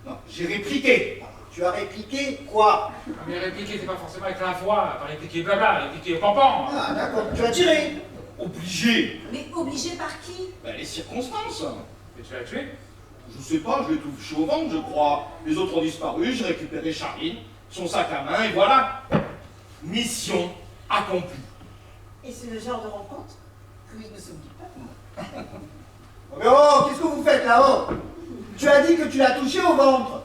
Non, j'ai répliqué. Tu as répliqué quoi? Ah, mais répliquer, c'est pas forcément avec la voix, pas répliquer blabla, répliquer au pampan. Ah, d'accord, tu as tiré. Obligé. mais obligé par qui? Ben, les circonstances. Et tu l'as tué? Je sais pas, je l'ai tout fiché au ventre, je crois. Les autres ont disparu, j'ai récupéré Charline, son sac à main, et voilà. Mission accomplie. Et c'est le genre de rencontre qu'il ne s'oublie pas. Oh, mais oh, qu'est-ce que vous faites là-haut? Tu as dit que tu l'as touché au ventre.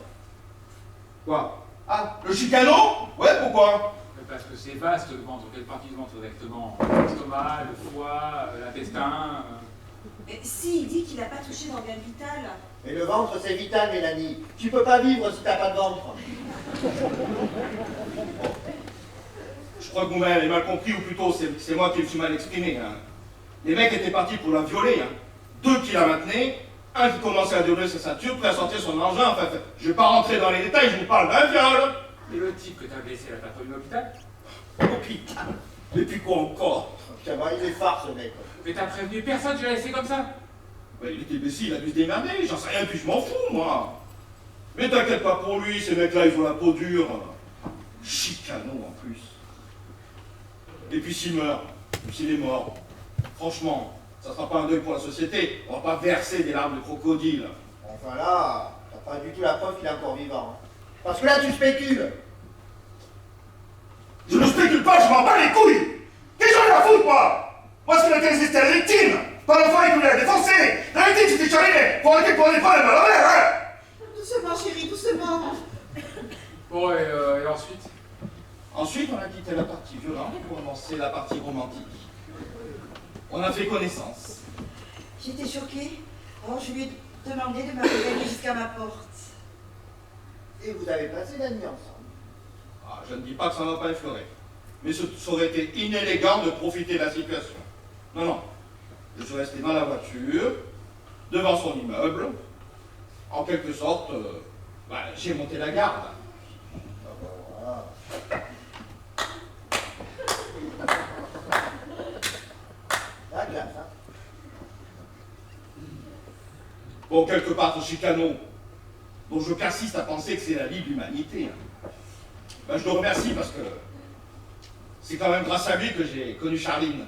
Quoi? Ah, le chicano? Ouais, pourquoi? Parce que c'est vaste le ventre, quelle partie du ventre exactement? L'estomac, le foie, l'intestin. Mais si, il dit qu'il n'a pas touché d'organe vital. Mais le ventre, c'est vital, Mélanie. Tu peux pas vivre si t'as pas de ventre. Je crois que vous m'avez mal compris, ou plutôt c'est moi qui me suis mal exprimé. Hein. Les mecs étaient partis pour la violer. Hein. 2 qui la maintenaient, un qui commençait à dérouler sa ceinture, puis à sortir son engin. Enfin, je vais pas rentrer dans les détails, je vous parle d'un viol. Et le type que t'as blessé, là, t'as pas eu l'hôpital? Hôpital. Depuis quoi encore? Tiens, bah, il est phare, ce mec. Mais t'as prévenu personne, tu l'as laissé comme ça? Ouais, il était blessé, il a dû se démerder, j'en sais rien, puis je m'en fous, moi. Mais t'inquiète pas pour lui, ces mecs-là, ils ont la peau dure. Chicano, en plus. Et puis s'il meurt, ou s'il est mort, franchement, ça sera pas un deuil pour la société. On va pas verser des larmes de crocodile. Enfin là, t'as pas du tout la preuve qu'il est encore vivant. Hein. Parce que là, tu spécules. Je ne spécule pas, je m'en bats les couilles. Qu'est-ce que j'en ai à foutre, moi? Moi, ce qui m'intéresse, c'était la victime. Pas l'enfant qui voulait la défoncer. La victime, c'était Charlie. Faut arrêter de prendre les problèmes à l'envers, hein. Doucement, chérie, doucement. Bon, et ensuite? Ensuite, on a quitté la partie violente pour commencer la partie romantique. On a fait connaissance. J'étais choquée. Alors je lui ai demandé de m'accompagner jusqu'à ma porte. Et vous avez passé la nuit ensemble. Ah, je ne dis pas que ça ne m'a pas effleuré. Mais ça aurait été inélégant de profiter de la situation. Non, non. Je suis resté dans la voiture, devant son immeuble. En quelque sorte, j'ai monté la garde. Ah bah voilà. La glace, hein. Bon, quelque part, ce chicano, dont je persiste à penser que c'est la vie de l'humanité, hein. Je le remercie parce que c'est quand même grâce à lui que j'ai connu Charline.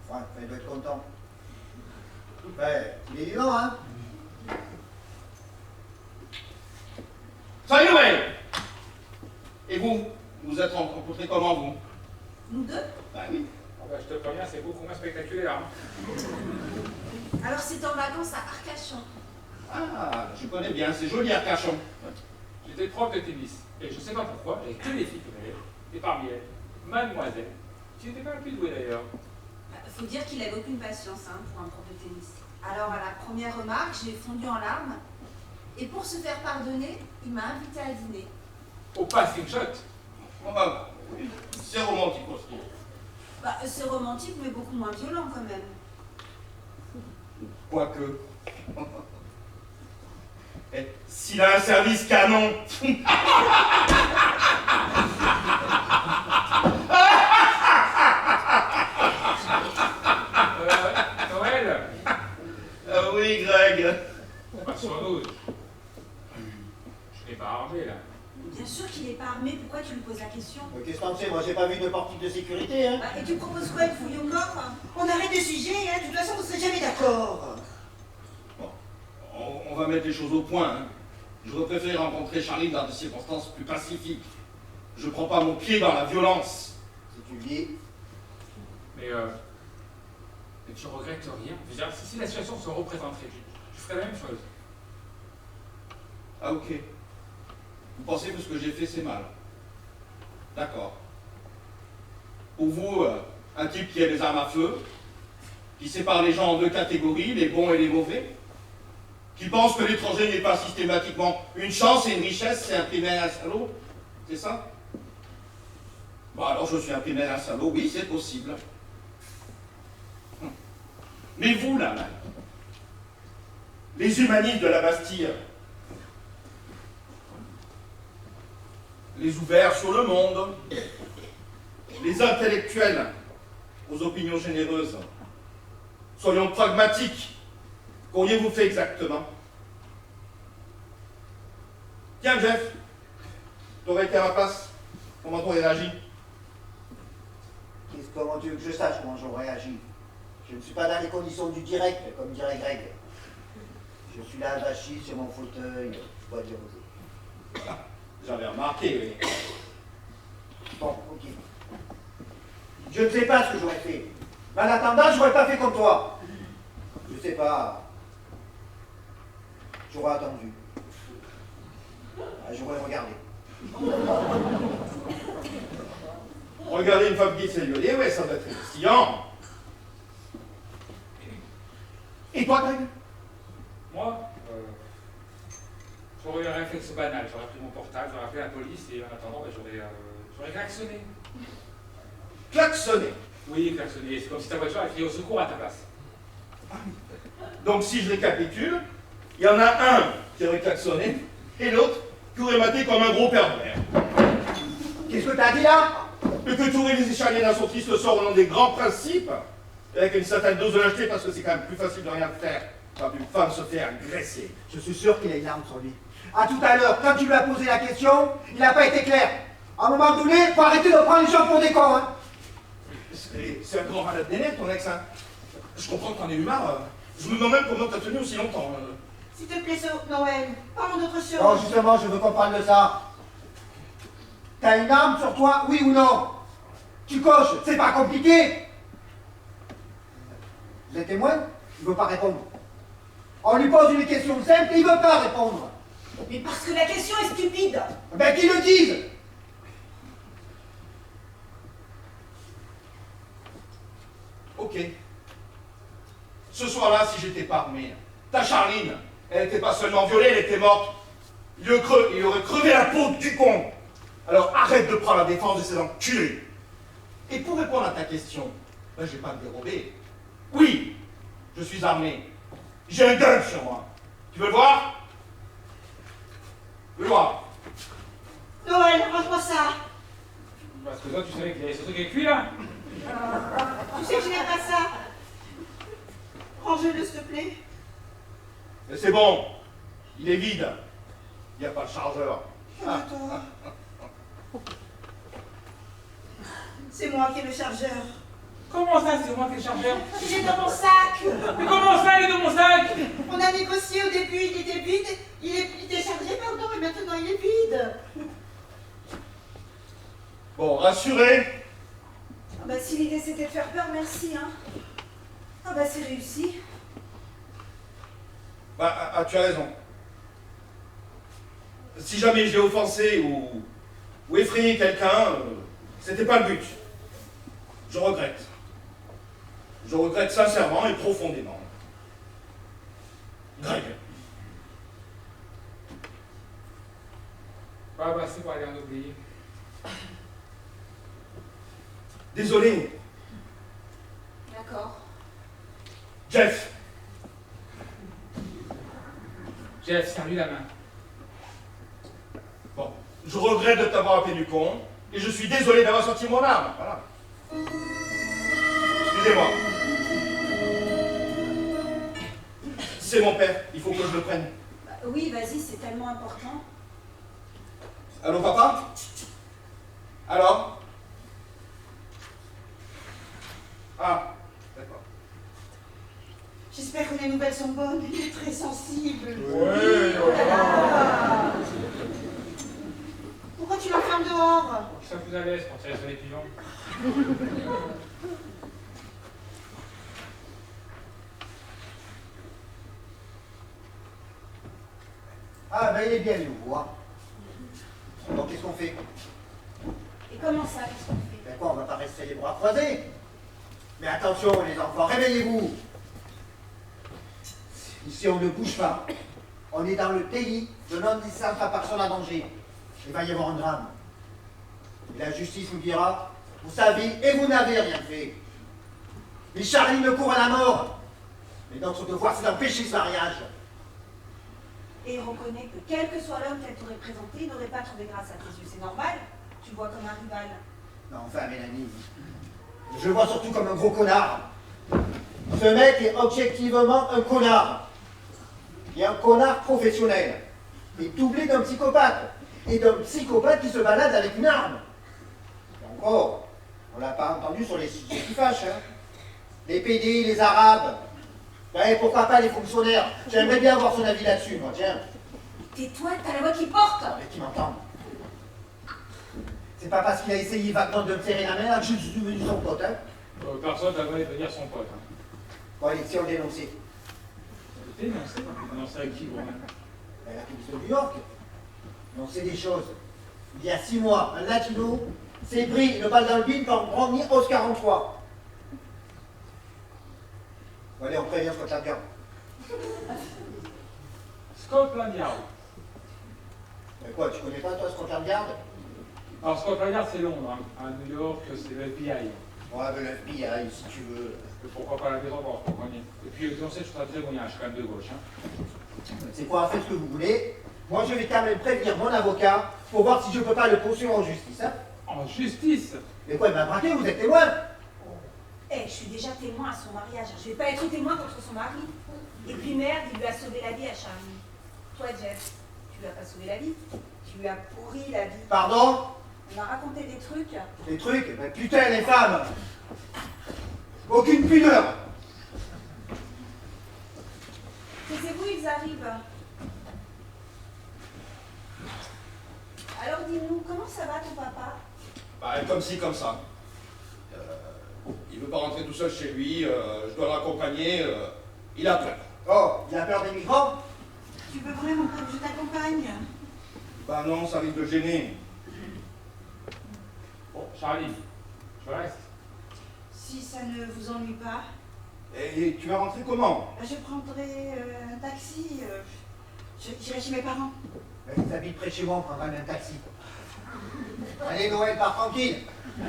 Ouais, il doit être content. Ouais, il est vivant, hein. Salut, Noël! Et vous? Vous êtes rencontrés comment, vous? Nous deux? Bah oui. Ah bah, je te préviens, c'est beaucoup moins spectaculaire. Hein. Alors c'est en vacances à Arcachon. Ah, je connais bien, c'est joli Arcachon. J'étais prof de tennis, et je sais pas pourquoi, j'avais que des filles qui m'aimaient, et parmi elles, mademoiselle, qui n'était pas la plus douée d'ailleurs. Faut dire qu'il avait aucune patience hein, pour un prof de tennis. Alors à la première remarque, j'ai fondu en larmes. Et pour se faire pardonner, il m'a invité à dîner. Au passing shot. Oh, bah, oui, c'est romantique aussi. Bah, c'est romantique, mais beaucoup moins violent quand même. Quoique. Eh, s'il a un service canon. chose. Je n'ai pas armé, là. Bien sûr qu'il n'est pas armé, pourquoi tu lui poses la question? Qu'est-ce que t'en sais? Moi, j'ai pas vu de portique de sécurité, hein. Et tu proposes quoi, une fouille au corps? On arrête le sujet, hein. De toute façon, on ne serait jamais d'accord. Bon, on va mettre les choses au point, hein. J'aurais préféré rencontrer Charline dans des circonstances plus pacifiques. Je prends pas mon pied dans la violence. Si tu le dis. Mais tu regrettes rien. Je veux dire, si la situation se représenterait, je ferais la même chose. Ah, ok. Vous pensez que ce que j'ai fait, c'est mal? D'accord. Pour vous, un type qui a des armes à feu, qui sépare les gens en deux catégories, les bons et les mauvais, qui pense que l'étranger n'est pas systématiquement une chance et une richesse, c'est un primaire un salaud, c'est ça? Bon, alors je suis un primaire un salaud, oui, c'est possible. Mais vous, là, les humanistes de la Bastille, les ouverts sur le monde, les intellectuels aux opinions généreuses, soyons pragmatiques. Qu'auriez-vous fait exactement? Tiens, Jeff, t'aurais été à ma place. Comment t'aurais réagi? Comment tu veux que je sache comment j'aurais réagi? Je ne suis pas dans les conditions du direct, comme dirait Greg. Je suis là, assis sur mon fauteuil, bois de rosé. J'avais remarqué, oui. Bon, ok. Je ne sais pas ce que j'aurais fait. Mais en attendant, je n'aurais pas fait comme toi. Je sais pas. J'aurais attendu. J'aurais regardé. Regardez une femme qui s'est violée, ouais, ça doit être croustillant. Et toi, Greg? Moi, j'aurais eu un réflexe banal. J'aurais pris mon portable, j'aurais appelé la police et en attendant, j'aurais klaxonné. Klaxonner. Oui, klaxonné. C'est comme si ta voiture avait crié au secours à ta place. Donc si je récapitule, il y en a un qui aurait klaxonné et l'autre qui aurait maté comme un gros pervers. Qu'est-ce que t'as dit là? Et que tourner les écharniers d'un son triste sort au nom des grands principes, avec une certaine dose de lâcheté parce que c'est quand même plus facile de rien faire quand une femme se fait agresser. Je suis sûr qu'il a une arme sur lui. À tout à l'heure, quand tu lui as posé la question, il n'a pas été clair. À un moment donné, il faut arrêter de prendre les gens pour des cons, hein. C'est un grand malade des nerfs, ton ex, hein. Je comprends que t'en aies eu marre. Je me demande même comment t'as tenu aussi longtemps. S'il te plaît, Noël, parlons d'autre chose. Non, justement, je veux qu'on parle de ça. T'as une arme sur toi, oui ou non? Tu coches, c'est pas compliqué. Vous êtes témoin? Il veut pas répondre. On lui pose une question simple, il veut pas répondre. Mais parce que la question est stupide. Ben qu'ils le disent. Ok. Ce soir-là, si j'étais pas armé, ta Charline, elle n'était pas seulement violée, elle était morte. Il aurait crevé la peau du con. Alors arrête de prendre la défense de ces enculés. Et pour répondre à ta question, ben, je vais pas me dérober. Oui, je suis armé. J'ai un gun sur moi. Tu veux le voir? Tu veux le voir? Noël, range-moi ça. Parce que toi, tu savais qu'il y avait ce truc avec lui, là? Tu sais que je n'aime pas ça. Range-le, s'il te plaît. Mais c'est bon, il est vide. Il n'y a pas de chargeur. Attends. C'est moi qui ai le chargeur. Comment ça, c'est moi qui ai le chargeur? Il est dans mon sac. Mais comment ça, il est dans mon sac? On a négocié au début, il était vide. Il était chargé, pardon, et maintenant il est vide. Bon, rassuré. Ah bah si l'idée c'était de faire peur, merci hein. Ah bah c'est réussi. Bah, tu as raison. Si jamais j'ai offensé ou effrayé quelqu'un, c'était pas le but. Je regrette. Je regrette sincèrement et profondément. Greg. Ah bah c'est pour aller en oublier. Désolé, D'accord. Jeff. Jeff, serre-lui la main. Bon, je regrette de t'avoir appelé du con et je suis désolé d'avoir sorti mon arme. Voilà. Excusez-moi. C'est mon père, il faut que je le prenne. Bah, Oui, vas-y, c'est tellement important. Allô, papa? Alors? Ah, d'accord. J'espère que les nouvelles sont bonnes. Il est très sensible. Ouais, Pourquoi tu l'enfermes dehors? Je suis plus à l'aise pour tirer sur les pigeons. Ah, ben il est bien nouveau, hein. Donc qu'est-ce qu'on fait? Et comment ça, qu'est-ce qu'on fait? Ben quoi, on va pas rester les bras croisés? Mais attention, les enfants, réveillez-vous! Ici, on ne bouge pas. On est dans le pays de non-distance à personne en danger. Il va y avoir un drame. Et la justice nous dira, vous savez, et vous n'avez rien fait. Mais Charlie ne court à la mort. Mais notre devoir, c'est d'empêcher ce mariage. Et il reconnaît que quel que soit l'homme qu'elle t'aurait présenté, il n'aurait pas trouvé grâce à tes yeux. C'est normal? Tu le vois comme un rival. Non, enfin, Mélanie, je le vois surtout comme un gros connard. Ce mec est objectivement un connard. Et un connard professionnel. Et doublé d'un psychopathe. Et d'un psychopathe qui se balade avec une arme. Et encore, on l'a pas entendu sur les sujets qui fâchent. Hein. Les PD, les Arabes. Et pourquoi pas les fonctionnaires? J'aimerais bien avoir son avis là-dessus, moi, tiens. Tais-toi, t'as la voix qui porte! Non, mais qui m'entend? C'est pas parce qu'il a essayé vaguement de me serrer la main que je suis devenu son pote, hein. Personne ne va devenir son pote. Hein. Bon, allez, si on le dénonçait. Dénoncer? Dénoncer à qui, vous? La police de New York. Mais on sait des choses. Il y a 6 mois, un latino s'est pris une balle dans le bide par Grand Oscar en 3. Bon, allez, on prévient Scotland Yard. Scotland Yard. Mais quoi, tu connais pas toi Scotland Yard? Alors, Scotland Yard, c'est Londres. Hein. À New York, c'est le FBI. Ouais, de l'FBI, si tu veux. Et pourquoi pas la maison pour comprendre. Et puis, tu sais, je suis très tribunal, je suis quand même de gauche. Hein. C'est quoi, faites ce que vous voulez. Moi, je vais quand même prévenir mon avocat pour voir si je peux pas le poursuivre en justice. Hein. En justice? Mais quoi, il m'a braqué, vous êtes témoin? Eh, je suis déjà témoin à son mariage. Je vais pas être témoin contre son mari. Et puis merde, il lui a sauvé la vie à Charlie. Toi, Jeff, tu lui as pas sauvé la vie. Tu lui as pourri la vie. Pardon? On m'a raconté des trucs. Des trucs? Ben putain, les femmes! Aucune pudeur! Taisez-vous, ils arrivent. Alors dis-nous, comment ça va ton papa? Bah, comme ci, comme ça. Il veut pas rentrer tout seul chez lui, je dois l'accompagner, il a peur. Oh, il a peur des migrants? Tu veux vraiment pas que je t'accompagne? Bah non, ça risque de gêner. Bon, Charlie, je reste. Si ça ne vous ennuie pas, Et tu vas rentrer comment? je prendrai un taxi. J'irai chez mes parents. Ben, ils habitent près de chez moi, on prendra un taxi. Allez, Noël, pars tranquille. Je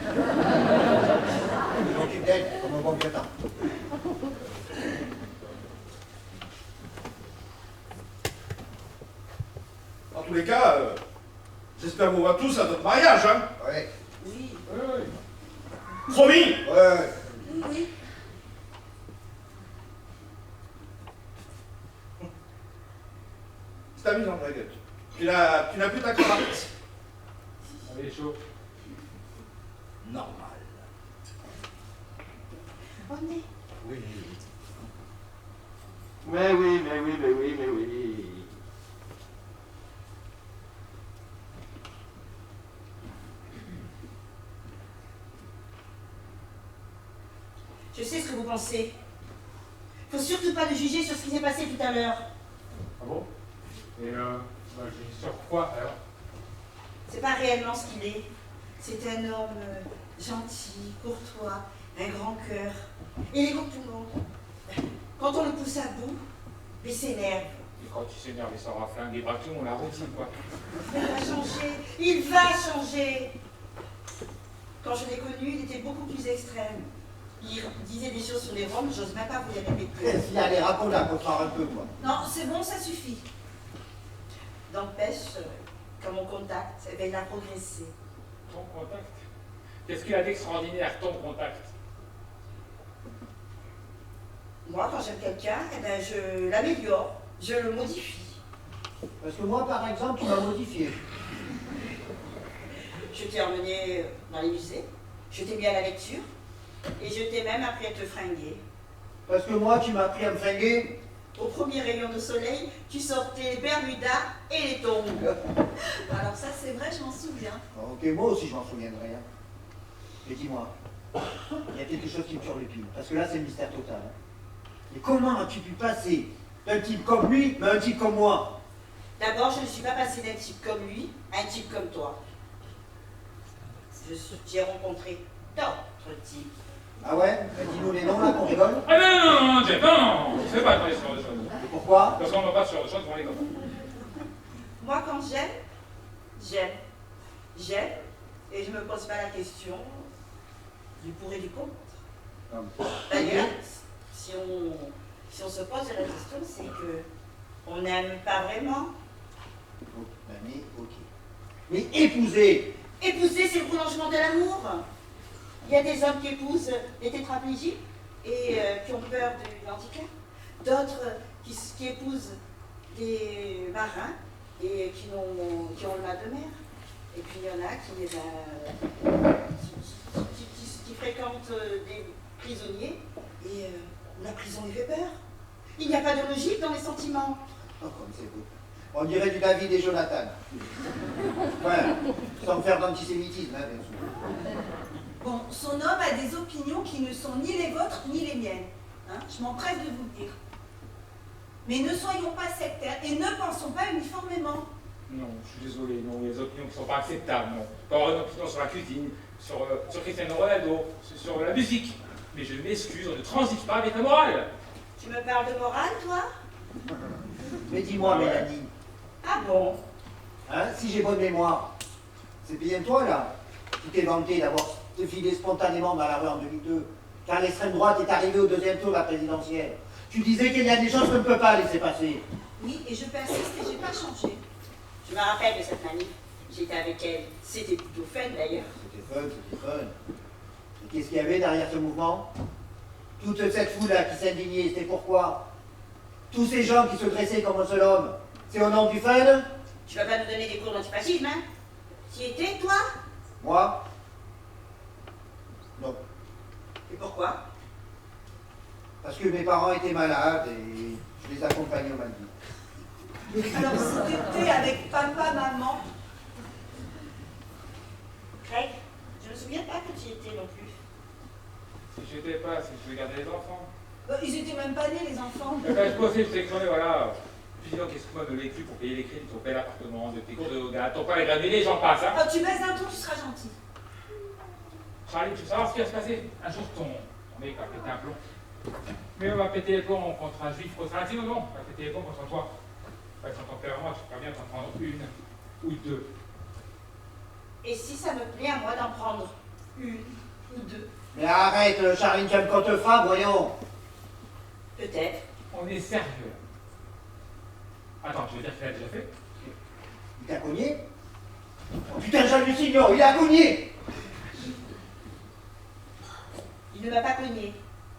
m'occupe d'elle, comme un bon vieux temps. En tous les cas, j'espère vous voir tous à notre mariage, hein? Ouais, Oui, Oui. Promis? ouais. oui, oui. C'est amusant, Draguette. Tu n'as plus ta cravate. Allez, chaud. Normal. Bonnet. Oui. Mais oui, mais oui, mais oui, mais oui. Je sais ce que vous pensez. Faut surtout pas le juger sur ce qui s'est passé tout à l'heure. Ah bon? Et bah, je sur quoi alors? C'est pas réellement ce qu'il est. C'est un homme gentil, courtois, un grand cœur. Et il est comme tout le monde. Quand on le pousse à bout, il s'énerve. Et quand il s'énerve, il sort à flinguer partout, on la routine quoi. Il va changer. Il va changer. Quand je l'ai connu, il était beaucoup plus extrême. Il disait des choses sur les Roms, j'ose même pas vous les répéter. Si, allez, raconte-la, contraire un peu, quoi. Non, c'est bon, ça suffit. N'empêche, quand mon contact, eh ben, il a progressé. Ton contact? Qu'est-ce qu'il a d'extraordinaire, ton contact? Moi, quand j'aime quelqu'un, eh ben, je l'améliore, je le modifie. Parce que moi, par exemple, tu m'as modifié. Je t'ai emmené dans les musées, je t'ai mis à la lecture, et je t'ai même appris à te fringuer. Parce que moi, tu m'as appris à me fringuer. Au premier rayon de soleil, tu sortais les bermudas et les tongs. Alors ça, c'est vrai, je m'en souviens. Ok, moi aussi, je m'en souviendrai. Hein. Mais dis-moi, il y a quelque chose qui me turlupine. Parce que là, c'est le mystère total. Hein. Mais comment as-tu pu passer d'un type comme lui, mais un type comme moi? D'abord, je ne suis pas passée d'un type comme lui à un type comme toi. J'ai rencontré d'autres types. Ah ouais? Dis-nous les noms là, qu'on rigole. Ah non, Jeff, non, je ne fais pas parler sur le choses. Et pourquoi? Parce qu'on ne va pas sur le choses pour les copains. Moi, quand j'aime, et je ne me pose pas la question du pour et du contre. D'ailleurs, si on se pose la question, c'est que on n'aime pas vraiment. Mais ok. Mais épouser! Épouser, c'est le prolongement de l'amour. Il y a des hommes qui épousent des tétraplégiques et qui ont peur de l'handicap. D'autres qui épousent des marins et qui ont le mal de mer. Et puis il y en a qui fréquentent des prisonniers et la prison les fait peur. Il n'y a pas de logique dans les sentiments. Oh, comme c'est beau. On dirait du David et Jonathan. Ouais, sans faire d'antisémitisme, hein, bien sûr. Bon, son homme a des opinions qui ne sont ni les vôtres ni les miennes. Hein, je m'empresse de vous le dire. Mais ne soyons pas sectaires et ne pensons pas uniformément. Non, je suis désolé, non, les opinions qui ne sont pas acceptables, non. Je peux avoir une opinion sur la cuisine, sur Cristiano Ronaldo, sur la musique. Mais je m'excuse, on ne transige pas avec la morale. Tu me parles de morale, toi? Mais dis-moi, Mélanie, Ah bon? hein, si j'ai bonne mémoire, c'est bien toi, là, qui t'es vanté d'avoir défilé spontanément dans la rue en 2002, car l'extrême droite est arrivée au deuxième tour de la présidentielle. Tu disais qu'il y a des choses qu'on ne peut pas laisser passer. Oui, et je persiste et j'ai pas changé. Je me rappelle de cette manif. J'étais avec elle. C'était plutôt fun, d'ailleurs. C'était fun. Et qu'est-ce qu'il y avait derrière ce mouvement? Toute cette foule-là qui s'indignait, c'était pourquoi? Tous ces gens qui se dressaient comme un seul homme, c'est au nom du fun? Tu vas pas nous donner des cours d'antifascisme, hein? Tu y étais, toi? Moi? Non. Et pourquoi? Parce que mes parents étaient malades et je les accompagnais au Maldives. Alors si t'étais avec papa, maman, Craig, je me souviens pas que tu y étais non plus. Si je n'étais pas, si je devais garder les enfants. ils étaient même pas nés les enfants. Mais quand je bossais, je t'ai voilà. Puis dis donc, qu'est-ce que moi de l'écrit pour payer les crédits de ton bel appartement, de tes cours de yoga, ton père est gradué, j'en passe, hein. Oh, tu baisses d'un ton, tu seras gentil. Charlie, tu veux savoir ce qui va se passer? Un jour, ton mec va péter un plomb. Mais on va péter les plombs contre un juif proselyte ou non? On va péter les plombs contre toi. Avec ton tempérament, tu peux bien t'en prendre une ou deux. Et si ça me plaît à moi d'en prendre une ou deux? Mais arrête, Charline, tu aimes qu'on te frappe, voyons. Peut-être. On est sérieux. Attends, tu veux dire qu'il a déjà fait? Il t'a cogné? Oh, putain, j'hallucine, il a cogné! Il ne m'a pas cogné.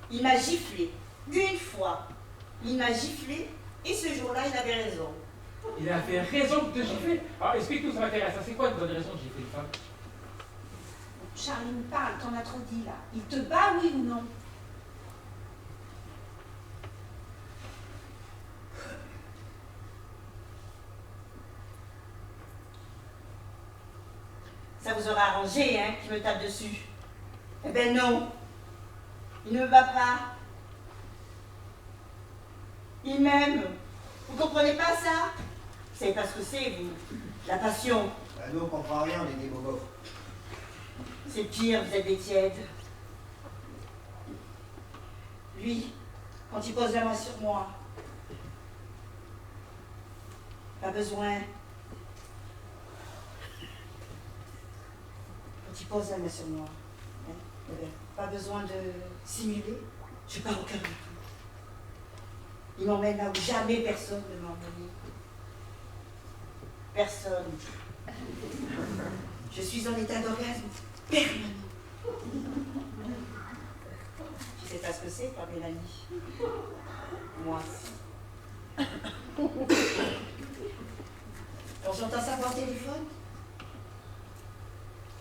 Il m'a giflé. Une fois. Il m'a giflé et ce jour-là, il avait raison. Il avait raison de te gifler. Alors explique-nous, ça m'intéresse. C'est quoi une bonne raison de gifler une femme? Charline, parle, t'en as trop dit là. Il te bat, oui ou non? Ça vous aura arrangé, hein, qu'il me tape dessus. Eh ben non. Il ne me bat pas. Il m'aime. Vous comprenez pas ça? Vous savez pas ce que c'est, vous. La passion. Bah, nous, on comprend rien, on est des bobos. C'est pire, vous êtes des tièdes. Lui, quand il pose la main sur moi, pas besoin. Quand il pose la main sur moi, hein, eh ben, pas besoin de simuler. Je pars au cœur du tout. Il m'emmène là où jamais personne ne m'a emmené. Personne. Je suis en état d'orgasme permanent. Tu sais pas ce que c'est, toi, Mélanie? Moi aussi. Quand j'entends ça par téléphone,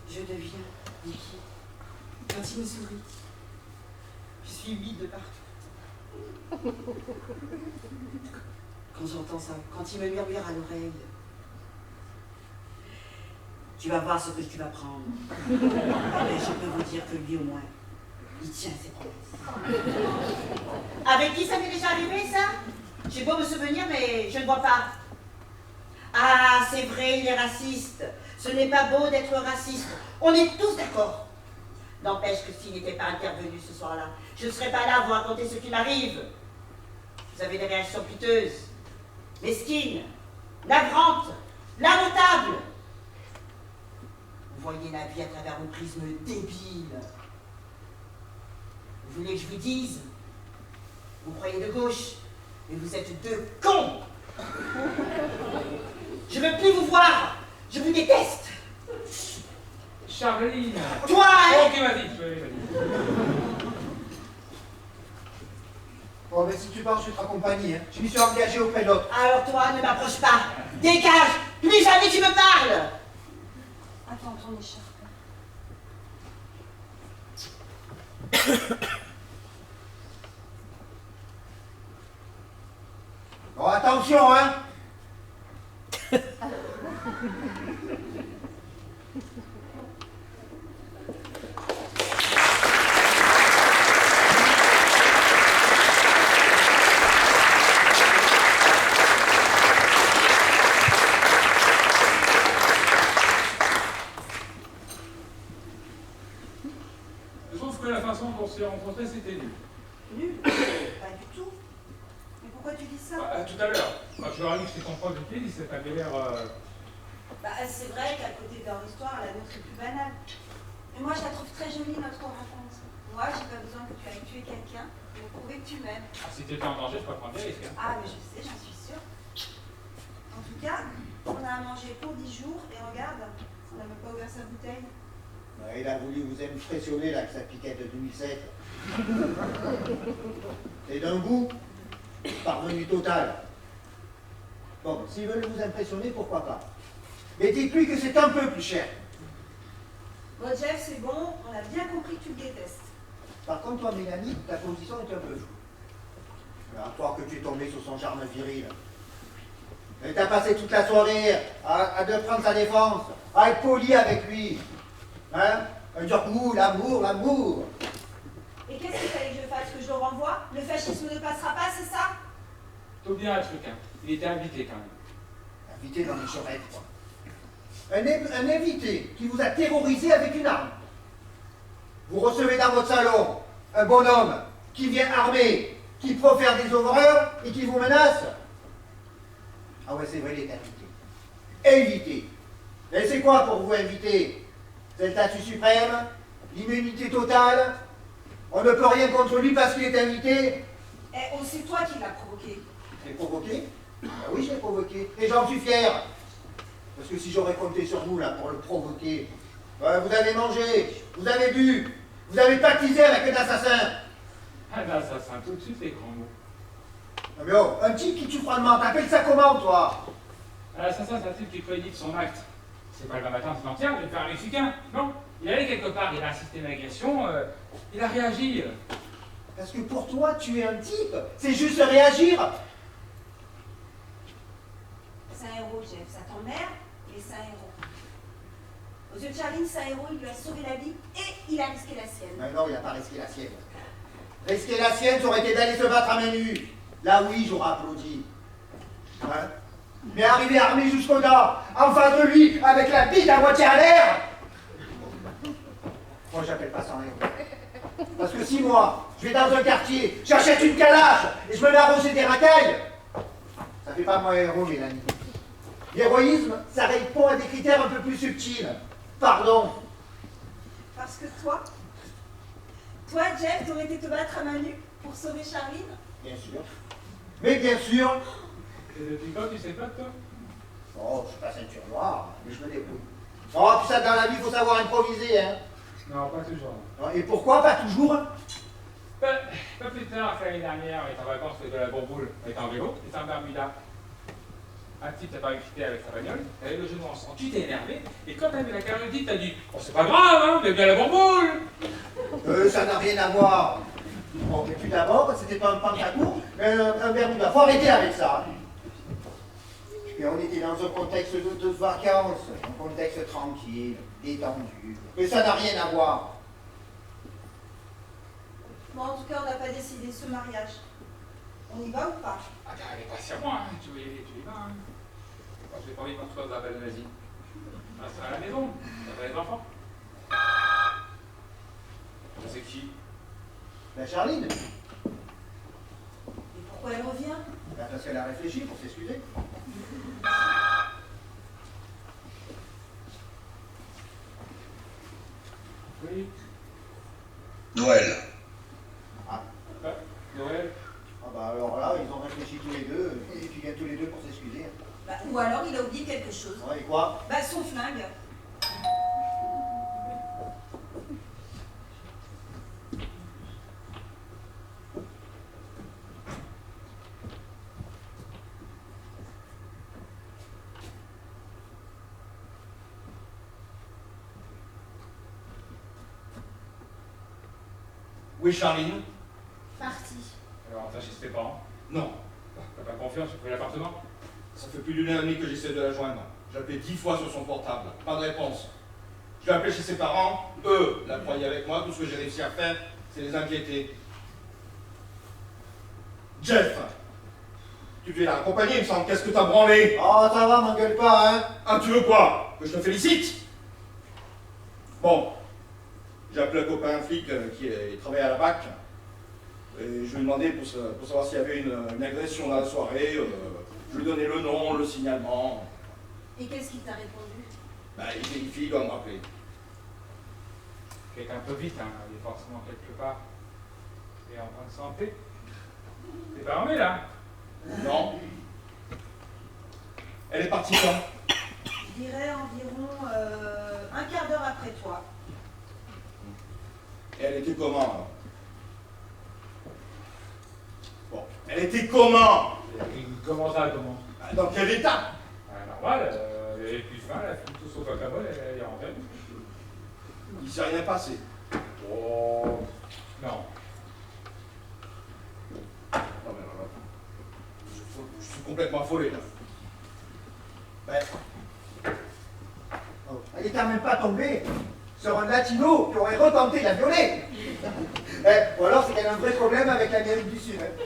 je deviens liquide. Quand il me sourit, je suis humide de partout. Quand j'entends ça, quand il me murmure à l'oreille, tu vas voir ce que tu vas prendre. Mais je peux vous dire que lui au moins, il tient ses promesses. Avec qui ça m'est déjà arrivé ça? J'ai beau me souvenir, mais je ne vois pas. Ah, c'est vrai, il est raciste. Ce n'est pas beau d'être raciste. On est tous d'accord. N'empêche que s'il n'était pas intervenu ce soir-là, je ne serais pas là à vous raconter ce qui m'arrive. Vous avez des réactions piteuses, mesquines, navrantes, lamentables. Vous voyez la vie à travers vos prismes débiles. Vous voulez que je vous dise? Vous croyez de gauche, mais vous êtes deux cons. Je ne veux plus vous voir. Je vous déteste. Charline. Toi, hein? Ok, vas-y, vas-y. Bon, mais si tu pars, je vais te raccompagner. Hein. Je m'y suis engagé auprès de l'autre. Alors toi, ne m'approche pas. Dégage. Plus jamais tu me parles. Attends, ton écharpe. Bon, attention, hein. Je trouve que la façon dont on s'est rencontrés, c'était nul. Nul? Pas du tout. Mais pourquoi tu dis ça? Tout à l'heure, quand je leur ai dit que c'était ton prof de pied, il s'est avait l'air... Bah, c'est vrai qu'à côté de leur histoire, la nôtre est plus banale. Mais moi, je la trouve très jolie, notre rencontre. Moi, j'ai pas besoin que tu ailles tuer quelqu'un pour prouver que tu m'aimes. Ah, si t'étais en danger, je peux prendre des risques. Hein. Ah, mais je sais, j'en suis sûre. En tout cas, on a à manger pour 10 jours, et regarde, on n'a même pas ouvert sa bouteille. Il a voulu vous impressionner là, avec sa piquette de 2007. Et d'un goût, parvenu total. Bon, s'ils veulent vous impressionner, pourquoi pas. Mais dites-lui que c'est un peu plus cher. Bon, Jeff, c'est bon, on a bien compris que tu le détestes. Par contre, toi, Mélanie, ta position est un peu floue. À croire que tu es tombé sur son charme viril. Mais t'as passé toute la soirée à de prendre sa défense, à être poli avec lui. Hein? À dire l'amour, l'amour. Et qu'est-ce qu'il fallait que je fasse? Que je le renvoie? Le fascisme ne passera pas, c'est ça? T'oublies un truc, hein. Il était invité quand même. Invité dans les chorettes, quoi. Un invité qui vous a terrorisé avec une arme. Vous recevez dans votre salon un bonhomme qui vient armé, qui profère des horreurs et qui vous menace. Ah ouais, c'est vrai, il est invité. Invité. Et c'est quoi pour vous inviter? C'est le statut suprême, l'immunité totale, on ne peut rien contre lui parce qu'il est invité. Eh, oh, c'est toi qui l'as provoqué. Je l'ai provoqué? Ah oui, je l'ai provoqué. Et j'en suis fier. Parce que si j'aurais compté sur vous, là, pour le provoquer, vous avez mangé, vous avez bu, vous avez pactisé avec un assassin. Ah ben, ça sent tout de suite les grands mots. Ah mais oh, un type qui tue froidement, t'appelles ça comment, toi? L'assassin, c'est un type qui prédit son acte. C'est pas le matin, c'est entier, de faire un Mexicain. Non, il allait quelque part, il a assisté à une agression, il a réagi. Parce que pour toi, tuer un type, c'est juste réagir. C'est un héros, Jeff. Ça t'emmerde, mais c'est un héros. Aux yeux de Charline, c'est un héros, il lui a sauvé la vie et il a risqué la sienne. Mais non, il n'a pas risqué la sienne. Risquer la sienne, ça aurait été d'aller se battre à main nue. Là, oui, j'aurais applaudi. Hein? Mais arriver armé jusqu'aux dents, en face de lui, avec la bite à moitié à l'air. Moi, j'appelle pas ça un héros. Parce que si moi, je vais dans un quartier, j'achète une calache et je me mets à arroser des racailles, ça fait pas moi héros, Mélanie. L'héroïsme, ça répond à des critères un peu plus subtils. Pardon. Parce que toi, Jeff, t'aurais été te battre à main nue pour sauver Charline? Bien sûr. Mais bien sûr. Et depuis quand tu sais pas, toi? Oh, je suis pas ceinture noire, mais je me débrouille. Oh, puis ça, dans la vie, il faut savoir improviser, hein. Non, pas toujours. Et pourquoi pas toujours? Pas plus tard que l'année dernière, on est en vacances de la Bourboule, on est en vélo, et en Bermuda. Un type t'a pas quitté avec sa bagnole, t'avais le genou en sang, tu t'es énervé, et quand t'as vu la carotide, t'as dit « Oh, c'est pas grave, hein, mais bien la bourboule !» Ça n'a rien à voir. Bon, et puis d'abord, c'était pas un pantacourt, mais un bermuda. Faut arrêter avec ça. Et on était dans un contexte de vacances, un contexte tranquille, détendu. Mais ça n'a rien à voir. Bon, en tout cas, on n'a pas décidé ce mariage. On y va ou pas? Ah, t'es pas sur moi, hein, tu veux y aller, tu y vas. Hein. Moi, j'ai pas envie de me retrouver dans la belle nazie. On restera à la maison, t'as pas les enfants. C'est qui? La Charline, Et pourquoi elle revient? parce qu'elle a réfléchi pour s'excuser. Oui. Noël. Ah. Noël. Ah bah alors là, ils ont réfléchi tous les deux, et puis viennent tous les deux pour s'excuser. Bah, ou alors il a oublié quelque chose. Ouais, et quoi? Bah, son flingue. Où est Charline? Parti. Alors, t'as chez tes parents? Non. T'as pas confiance, tu pris l'appartement? Ça fait plus d'une heure et demie que j'essaie de la joindre. J'ai appelé 10 fois sur son portable. Pas de réponse. Je l'ai appelé chez ses parents. Eux la croyaient avec moi. Tout ce que j'ai réussi à faire, c'est les inquiéter. Jeff, tu devais la accompagner, il me semble. Qu'est-ce que t'as branlé? Oh, ça va, m'engueule pas, hein? Ah, tu veux quoi? Que je te félicite? Bon. J'ai appelé un copain flic qui travaillait à la BAC. Et je lui ai demandé pour savoir s'il y avait une agression dans la soirée. Je lui ai donné le nom, le signalement. Et qu'est-ce qu'il t'a répondu? Bah, il vérifie, il doit me rappeler. Quelqu'un peut vite, hein, il est forcément quelque part. Et en bonne santé. T'es pas armé là? Non. Elle est partie quand? Je dirais environ un quart d'heure après toi. Et elle était comment alors? Bon, elle était comment? Comment ça, comment? Bah, dans quel état? Normal, elle est plus fin, elle a fait tout sauf un cabot, elle est rentrée. Il s'est rien passé. Oh, non. Non mais là, je suis complètement affolé là. Ben. Oh, elle n'était même pas tombée sur un latino qui aurait retenté de la violer. Ou alors c'est qu'elle a un vrai problème avec l'Amérique du Sud. Hein.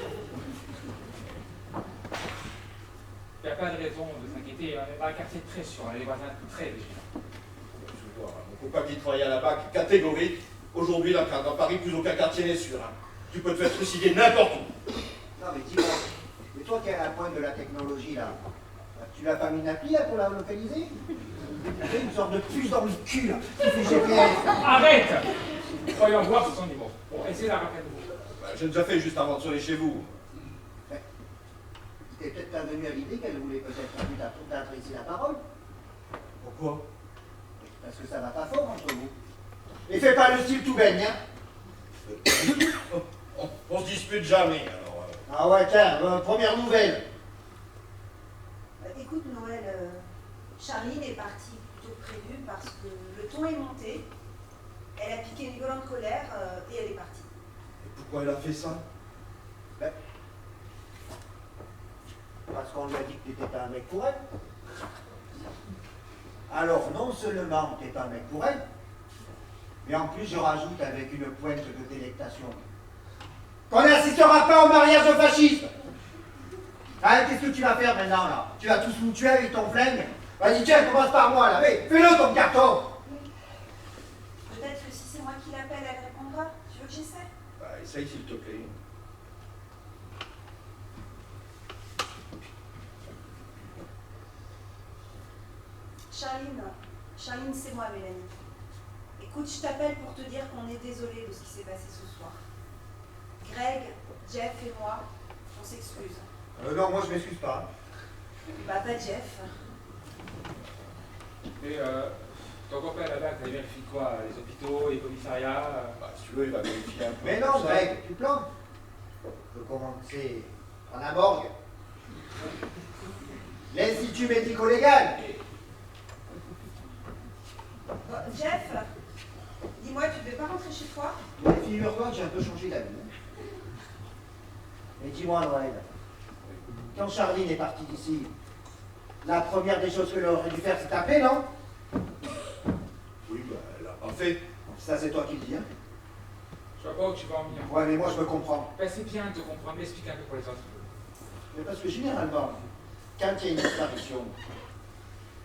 Il n'y a pas de raison de s'inquiéter, on est dans un quartier très sûr, on a des voisins très vigilants. Je vois, mon copain qui travaillait à la BAC, catégorique. Aujourd'hui, dans Paris, plus aucun quartier n'est sûr. Hein. Tu peux te faire trucider n'importe où. Non mais dis-moi, mais toi qui es à la pointe de la technologie là, tu l'as pas mis une appli là pour la localiser? Tu une sorte de puce dans le cul là, qui fait GPS. Arrête! Voyons voir son niveau. Bon, essayez la rappeler de vous. Bah, j'ai déjà fait juste avant de sonner chez vous. T'es peut-être pas venu à l'idée qu'elle voulait peut-être un peu t'adresser la parole. Pourquoi? Parce que ça va pas fort entre vous. Et fais pas le style tout baigne, hein. On se dispute jamais, alors. Ah ouais, tiens, première nouvelle. Écoute, Noël, Charline est partie plus tôt que prévu parce que le ton est monté. Elle a piqué une violente colère et elle est partie. Et pourquoi elle a fait ça? Ben, parce qu'on lui a dit que t'étais pas un mec pour elle. Alors non seulement t'es pas un mec pour elle, mais en plus je rajoute avec une pointe de délectation qu'on n'assistera pas au mariage au fascisme. Hein, qu'est-ce que tu vas faire maintenant là? Tu vas tous nous tuer avec ton flingue? Vas-y tiens, commence par moi là, mais fais-le ton carton. Peut-être que si c'est moi qui l'appelle, elle répondra. Tu veux que j'essaie? Bah, essaye s'il te plaît. Charline, c'est moi, Mélanie. Écoute, je t'appelle pour te dire qu'on est désolé de ce qui s'est passé ce soir. Greg, Jeff et moi, on s'excuse. Non, moi je m'excuse pas. Bah, pas Jeff. Et ton copain là-bas, t'as vérifié quoi? Les hôpitaux, les commissariats? Bah, si tu veux, il va vérifier un peu. Mais tout non, ça. Greg, tu plantes. On peut commencer par la morgue. L'institut médico-légal. Jeff, dis-moi, tu ne veux pas rentrer chez toi? Mais figure-toi que j'ai un peu changé d'avis. Et dis-moi, Noël, quand Charline est partie d'ici, la première des choses qu'elle aurait dû faire, c'est t'appeler, non? Oui, bah, elle l'a pas fait. Ça, c'est toi qui le dis, hein? Je vois pas où tu vas en venir. Ouais, mais moi, je me comprends. Ben, c'est bien de te comprendre, mais explique un peu pour les autres. Mais parce que généralement, quand il y a une disparition,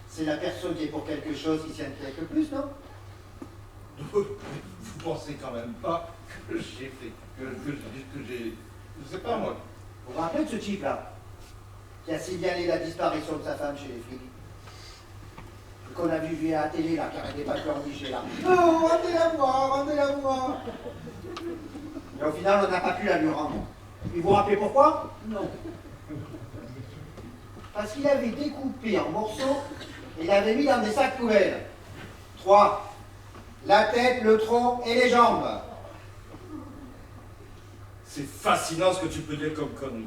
c'est la personne qui est pour quelque chose qui s'y inquiète le plus, non? Vous pensez quand même pas que j'ai fait, que j'ai... Je sais pas, moi. Vous vous rappelez de ce type-là, qui a signalé la disparition de sa femme chez les flics? Qu'on a vu à la télé, là, qui arrêtait pas de pleurnicher, là. Non, rendez-la voir, rendez-la voir. Et au final, on n'a pas pu la lui rendre. Et vous vous rappelez pourquoi? Non. Parce qu'il avait découpé en morceaux et l'avait mis dans des sacs poubelles. 3. La tête, le tronc et les jambes. C'est fascinant ce que tu peux dire comme connerie.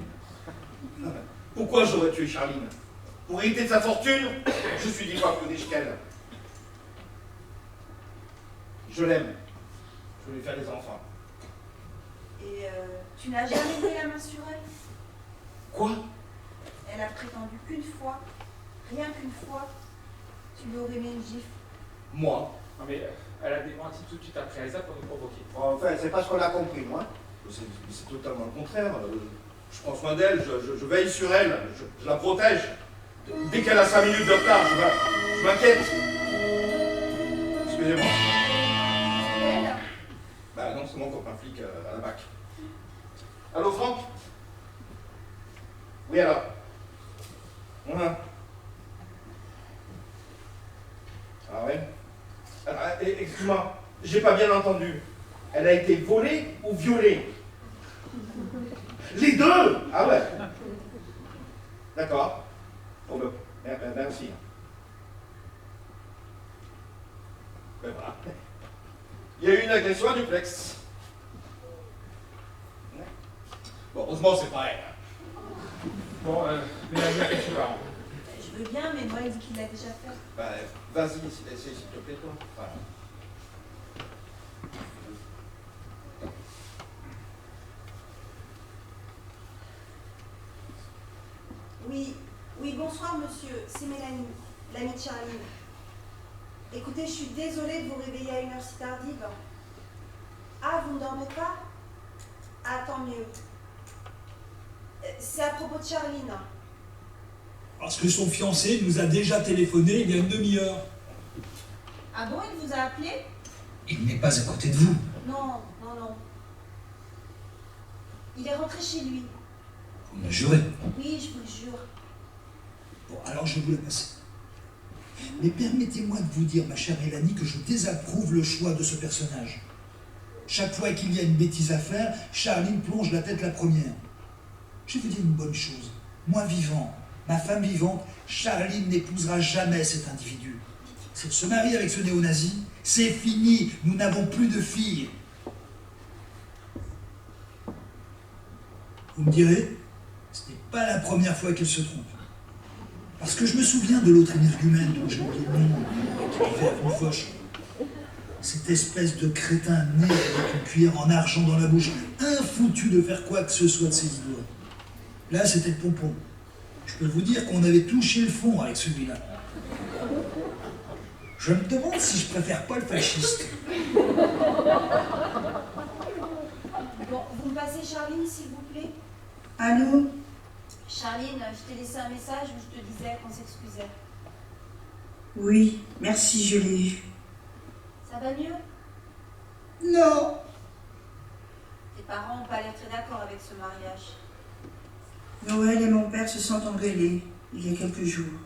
Pourquoi j'aurais tué Charline? Pour hériter de sa fortune? Je suis 10 fois plus riche qu'elle. Je l'aime. Je veux lui faire des enfants. Et tu n'as jamais mis la main sur elle? Quoi? Elle a prétendu qu'une fois, rien qu'une fois, tu lui aurais mis une gifle. Moi? Non mais elle a démenti tout de suite après Elsa pour nous provoquer. Enfin, c'est pas ce qu'on a compris, moi. C'est totalement le contraire. Je prends soin d'elle, je veille sur elle, je la protège. Dès qu'elle a 5 minutes de retard, je m'inquiète. Excusez-moi. Elle? Bah non, c'est mon copain flic à la BAC. Allô, Franck? Oui, alors. Voilà. Ah ouais? Excuse-moi, j'ai pas bien entendu. Elle a été volée ou violée? Les deux! Ah ouais. D'accord. Bon ben, merci. Ben voilà. Il y a eu une agression à duplex. Bon, heureusement, c'est pas elle. Bon, mais la vie, qu'est-ce que tu vas? Je veux bien, mais moi, il dit qu'il l'a déjà fait. Ben, vas-y, s'il te plaît, toi. Voilà. Oui, bonsoir monsieur, c'est Mélanie, l'amie de Charline. Écoutez, je suis désolée de vous réveiller à une heure si tardive. Ah, vous ne dormez pas? Ah, tant mieux. C'est à propos de Charline. Parce que son fiancé nous a déjà téléphoné il y a une demi-heure. Ah bon, il vous a appelé? Il n'est pas à côté de vous. Non. Il est rentré chez lui. Vous me le jurez. Oui, je vous le jure. Bon, alors je vous la passe. Mais permettez-moi de vous dire, ma chère Mélanie, que je désapprouve le choix de ce personnage. Chaque fois qu'il y a une bêtise à faire, Charline plonge la tête la première. Je vais vous dire une bonne chose. Moi vivant, ma femme vivante, Charline n'épousera jamais cet individu. Si elle se marie avec ce néo-nazi, c'est fini, nous n'avons plus de filles. Vous me direz, ce n'est pas la première fois qu'elle se trompe. Parce que je me souviens de l'autre énergumène dont j'ai oublié le nom, qui vivait à Foch. Cette espèce de crétin né avec une cuillère en argent dans la bouche, infoutu de faire quoi que ce soit de ses doigts. Là, c'était le pompon. Je peux vous dire qu'on avait touché le fond avec celui-là. Je me demande si je préfère pas le fasciste. Bon, vous me passez Charline, s'il vous plaît? Allô? Charline, je t'ai laissé un message où je te disais qu'on s'excusait. Oui, merci, je l'ai eu. Ça va mieux? Non. Tes parents n'ont pas l'air très d'accord avec ce mariage. Noël et mon père se sont engueulés il y a quelques jours.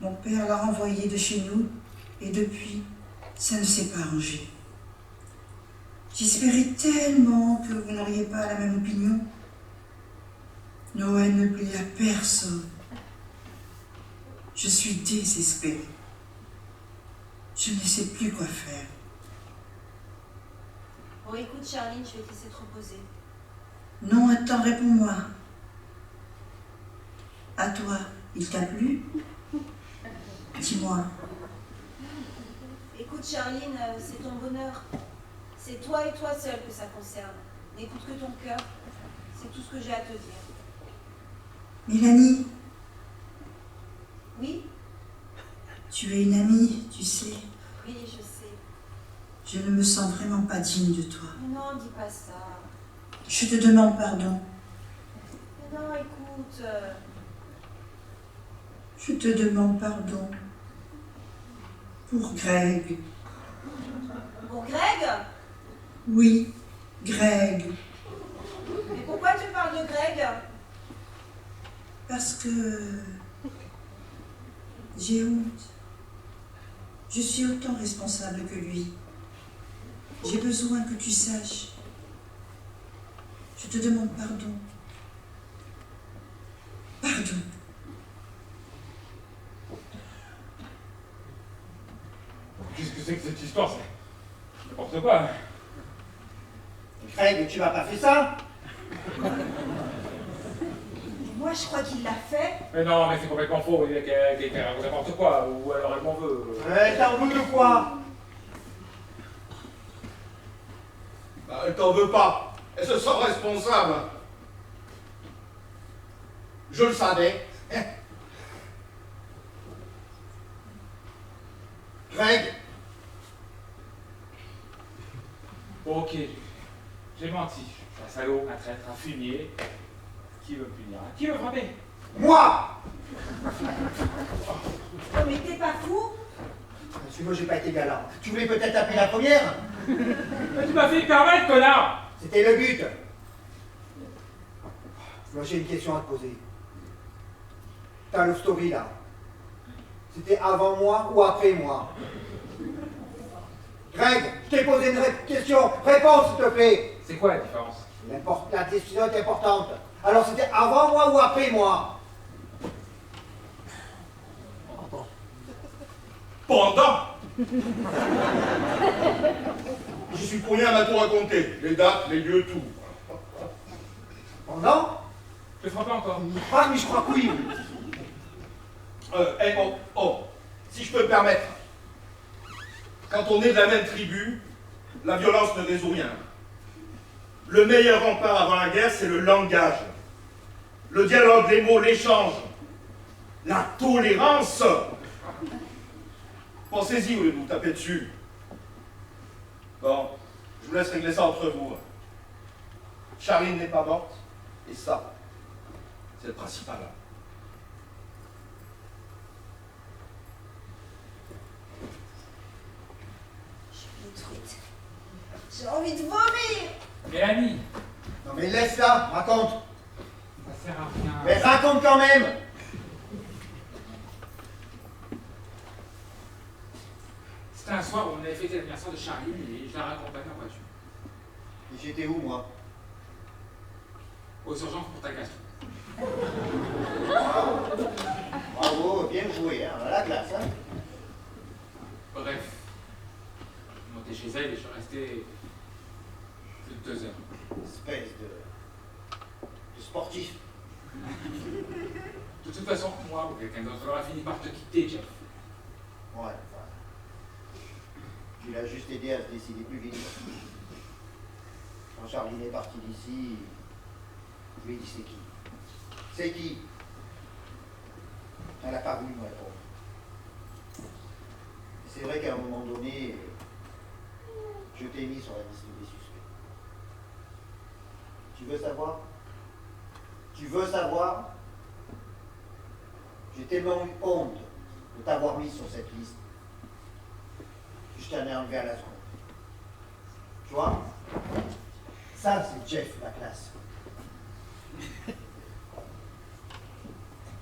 Mon père l'a renvoyé de chez nous et depuis, ça ne s'est pas arrangé. J'espérais tellement que vous n'auriez pas la même opinion. Noël ne plaît à personne. Je suis désespérée. Je ne sais plus quoi faire. Bon, écoute, Charline, je vais te laisser te reposer. Non, attends, réponds-moi. À toi, il t'a plu? Dis-moi. Écoute, Charline, c'est ton bonheur. C'est toi et toi seul que ça concerne. N'écoute que ton cœur. C'est tout ce que j'ai à te dire. Mélanie, Oui? tu es une amie, tu sais. Oui, je sais. Je ne me sens vraiment pas digne de toi. Mais non, dis pas ça. Je te demande pardon. Mais non, écoute. Je te demande pardon. Pour Greg. Pour Greg? Oui, Greg. Mais pourquoi tu parles de Greg? Parce que j'ai honte. Je suis autant responsable que lui. J'ai besoin que tu saches. Je te demande pardon. Pardon. Qu'est-ce que c'est que cette histoire? C'est n'importe quoi. Craig, tu m'as pas fait ça? Moi, je crois qu'il l'a fait. Mais non, mais c'est complètement faux. Il y a quelqu'un raconte n'importe quoi. Ou alors elle m'en veut. T'en veux de quoi? Bah, elle t'en veut pas. Elle se sent responsable. Je le savais. Greg, Ok, j'ai menti. Je suis un salaud, un traître, un fumier. Qui veut me punir? Qui veut me frapper? moi! Oh, mais t'es pas fou? Parce que moi, j'ai pas été galant. Tu voulais peut-être taper la première? Mais tu m'as fait permettre, connard! C'était le but. Moi, j'ai une question à te poser. Ta love story, là, c'était avant moi ou après moi? Greg, je t'ai posé une question. Réponse, s'il te plaît. C'est quoi la différence? La décision est importante. Alors, c'était avant moi ou après moi? pendant. Je suis pour rien à tout raconter. Les dates, les lieux, tout. Pendant? Je le ferai pas encore. Ah, mais je crois que oui. Si je peux me permettre. Quand on est de la même tribu, la violence ne résout rien. Le meilleur rempart avant la guerre, c'est le langage. Le dialogue, les mots, l'échange. La tolérance. Pensez-y au lieu de vous taper dessus. Bon, je vous laisse régler ça entre vous. Charline n'est pas morte, et ça, c'est le principal. J'ai envie de vomir. Mélanie, Non mais laisse-la, raconte. ça sert à rien. Mais raconte quand même. C'était un soir où on avait fêté l'anniversaire de Charline et je la raccompagnais en voiture. Et j'étais où, moi? Aux urgences pour ta gastro. Bravo, bien joué, hein, à la classe, hein. Bref, je suis monté chez elle et je suis resté plus de 2 heures. Espèce de sportif. De toute façon, moi ou quelqu'un d'autre aura fini par te quitter, Jeff. Ouais, enfin. Tu l'as juste aidé à se décider plus vite. Quand Charline est partie d'ici, je lui ai dit c'est qui? C'est qui? Elle n'a pas voulu me répondre. Et c'est vrai qu'à un moment donné, je t'ai mis sur la liste des suspects. Tu veux savoir? Tu veux savoir? J'ai tellement eu honte de t'avoir mis sur cette liste que je t'en ai enlevé à la seconde. Tu vois? Ça, c'est Jeff, la classe.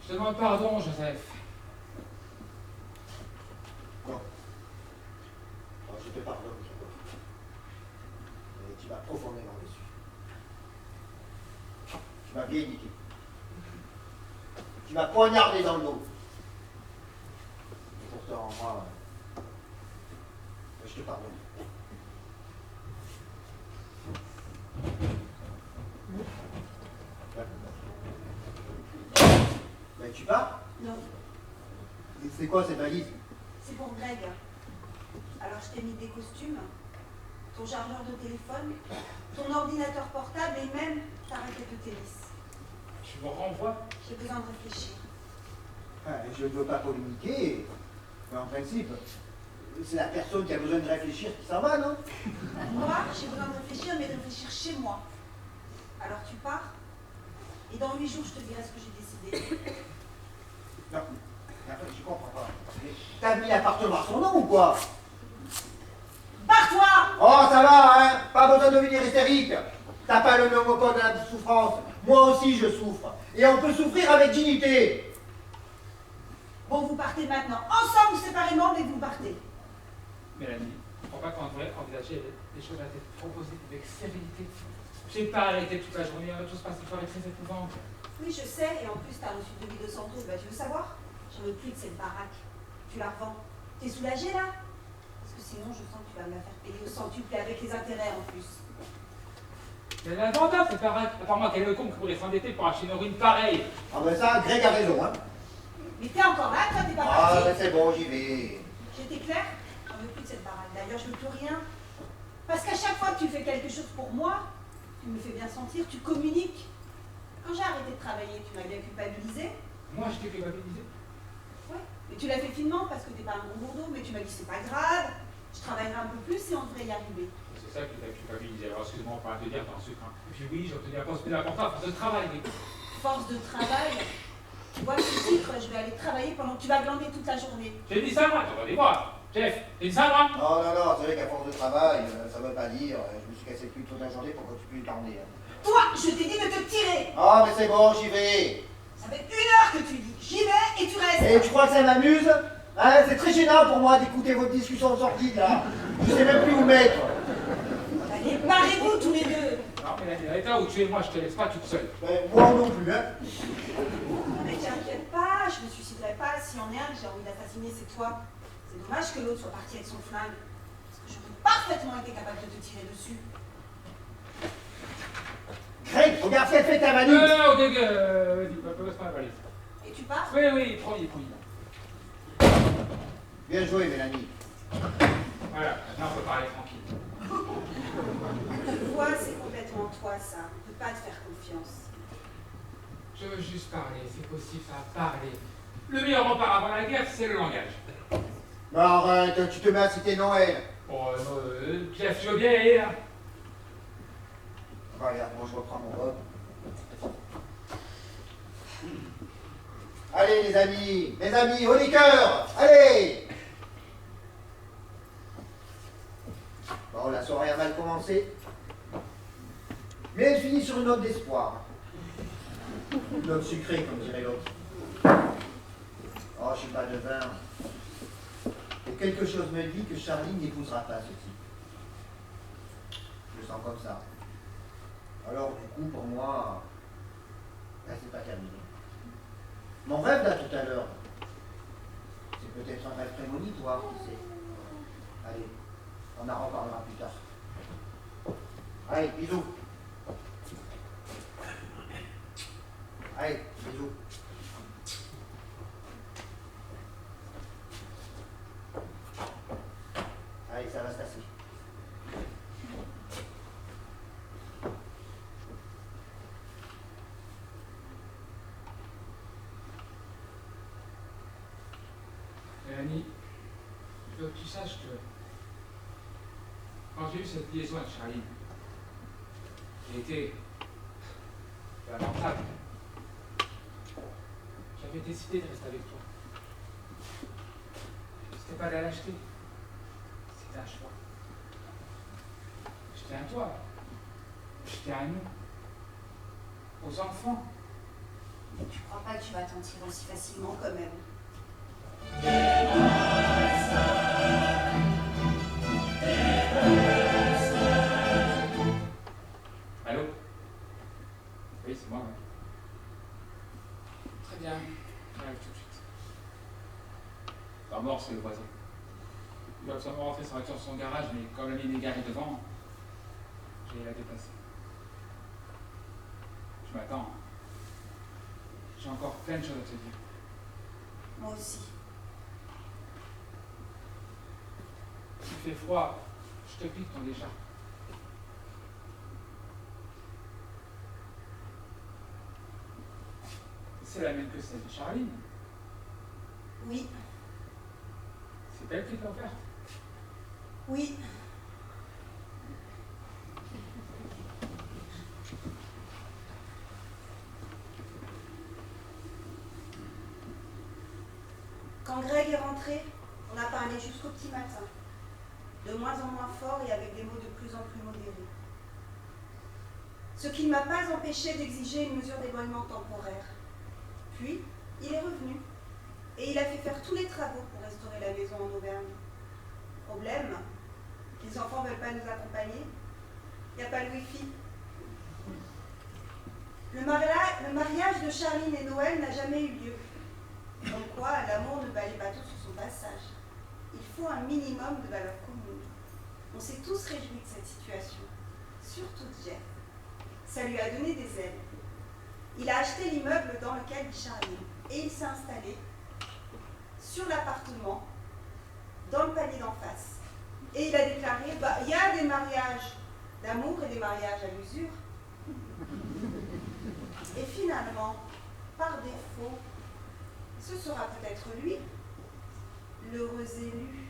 Je te demande pardon, Joseph. Non. Alors, je te pardonne, Jeff. Mais tu vas profondément dessus. Tu m'as bien niqué. Tu m'as poignardé dans le dos. Et pourtant, moi, je te pardonne. Ben, tu pars? Non, Et c'est quoi cette valise? c'est pour Greg. Alors je t'ai mis des costumes, ton chargeur de téléphone, ton ordinateur portable et même ta raquette de tennis. Tu me renvoies? J'ai besoin de réfléchir. Je ne veux pas communiquer, mais en principe, c'est la personne qui a besoin de réfléchir qui s'en va, non? Moi, j'ai besoin de réfléchir, mais de réfléchir chez moi. Alors tu pars, et dans 8 jours, je te dirai ce que j'ai décidé. Non, mais après, je comprends pas. T'as mis l'appartement à son nom ou quoi? Barre-toi! Oh, ça va, hein? Pas besoin de devenir hystérique. T'as pas le pneumocode de la souffrance. Moi aussi, je souffre. Et on peut souffrir avec dignité. Bon, vous partez maintenant, ensemble ou séparément, mais vous partez. Mélanie, je crois pas qu'on devrait envisager les choses à tête proposées avec sérénité. J'ai pas arrêté toute la journée, autre chose passe une soirée très éprouvante. Oui, je sais, et en plus, t'as reçu 2200 euros. Bah, tu veux savoir? J'en veux plus de cette baraque. Tu la revends. T'es soulagé là? Parce que sinon, je sens que tu vas me la faire payer au centuple et avec les intérêts en plus. C'est l'avantage, cette baraque. À part moi, quel est le con qui pourrait s'endetter pour acheter une ruine pareille? Ah ben ça, Greg a raison, hein? Mais t'es encore là, toi, t'es pas Ah, parti? ben c'est bon, j'y vais. J'étais claire? J'en veux plus de cette baraque. D'ailleurs, je veux plus rien. Parce qu'à chaque fois que tu fais quelque chose pour moi, tu me fais bien sentir, tu communiques. Quand j'ai arrêté de travailler, tu m'as bien culpabilisé. Moi, je t'ai culpabilisé. Ouais. Mais tu l'as fait finement parce que t'es pas un gros lourdeau, mais tu m'as dit c'est pas grave, je travaillerai un peu plus et on devrait y arriver. C'est ça qui t'a culpabilisé. Alors, excuse-moi, on va te dire dans ce train. Et puis oui, j'ai obtenu un poste plus important à force de travail. Oui. Force de travail. Tu vois ce titre, je vais aller travailler pendant que tu vas glander toute la journée. J'ai dit ça, moi, attendez-moi. Jeff, j'ai dit ça, moi. Non, non, non, c'est vrai qu'à force de travail, ça veut pas dire. Je me suis cassé plus toute la journée pour que tu puisses parler. Hein. Toi, je t'ai dit de te tirer. Ah, mais c'est bon, j'y vais. Ça fait 1 heure que tu dis. J'y vais et tu restes. Et tu crois que ça m'amuse? Hein, c'est très gênant pour moi d'écouter votre discussion sordides là. Je sais même plus où mettre. Allez, barrez-vous tous les deux. Non, mais la l'état où tu es, moi, je te laisse pas toute seule. Moi non plus, hein. Non, mais t'inquiète pas, je me suiciderai pas. Si on est un que j'ai envie d'assassiner, c'est toi. C'est dommage que l'autre soit parti avec son flingue. Parce que j'aurais parfaitement été capable de te tirer dessus. Greg, regarde ce qu'elle fait ta valise. Non, ok, vas-y, passe pas la valise. Et tu pars? Oui, oui, promis, promis. Bien joué, Mélanie. Voilà, maintenant on peut parler tranquille. Tu vois, c'est complètement toi, ça. On peut pas te faire confiance. Je veux juste parler, c'est possible, ça, parler. Le meilleur rempart avant la guerre, c'est le langage. Non, arrête, tu te mets à citer Noël. Bon, Jeff, tu veux bien aller, là? Bah, regarde, moi je reprends mon robe. Allez les amis, au liqueur, allez. Bon, la soirée a mal commencé, mais elle finit sur une note d'espoir. Une note sucrée, comme dirait l'autre. Oh, je suis pas devin. Et quelque chose me dit que Charlie n'épousera pas ce type. Je le sens comme ça. Alors, du coup, pour moi, ben, c'est pas terminé. Mon rêve, là, tout à l'heure, c'est peut-être un rêve prémonitoire, qui sait. Allez, on en reparlera plus tard. Allez, bisous. Allez, bisous. Allez, ça va se passer. Mélanie, je veux que tu saches que quand j'ai eu cette liaison avec Charlie, j'ai été lamentable. J'avais décidé de rester avec toi. C'était pas de la lâcheté, c'était un choix. J'étais à toi, j'étais à nous, aux enfants. Tu crois pas que tu vas t'en tirer aussi facilement quand même? Allô? Oui, c'est moi, ouais. Très bien, j'arrive tout de suite. La mort, c'est le voisin. Il va absolument rentrer sa voiture dans son garage, mais comme la mienne est garée devant, j'ai la déplacer. Je m'attends. Je J'ai encore plein de choses à te dire. Moi aussi. Il fait froid, je te pique ton écharpe. C'est la même que celle de Charline. Oui, C'est elle qui t'a offerte. oui. Quand Greg est rentré, on a parlé jusqu'au petit matin. De moins en moins fort et avec des mots de plus en plus modérés. Ce qui ne m'a pas empêché d'exiger une mesure d'éloignement temporaire. Puis, il est revenu. Et il a fait faire tous les travaux pour restaurer la maison en Auvergne. Problème, les enfants ne veulent pas nous accompagner. Il n'y a pas le wifi. Le mariage de Charline et Noël n'a jamais eu lieu. Comme quoi, l'amour ne balaye pas tout sur son passage. Il faut un minimum de valeurs communes. On s'est tous réjouis de cette situation, surtout Jeff. Ça lui a donné des ailes. Il a acheté l'immeuble dans lequel vit Charline et il s'est installé sur l'appartement, dans le palier d'en face. Et il a déclaré, il y a des mariages d'amour et des mariages à l'usure. Et finalement, par défaut, ce sera peut-être lui, l'heureux élu.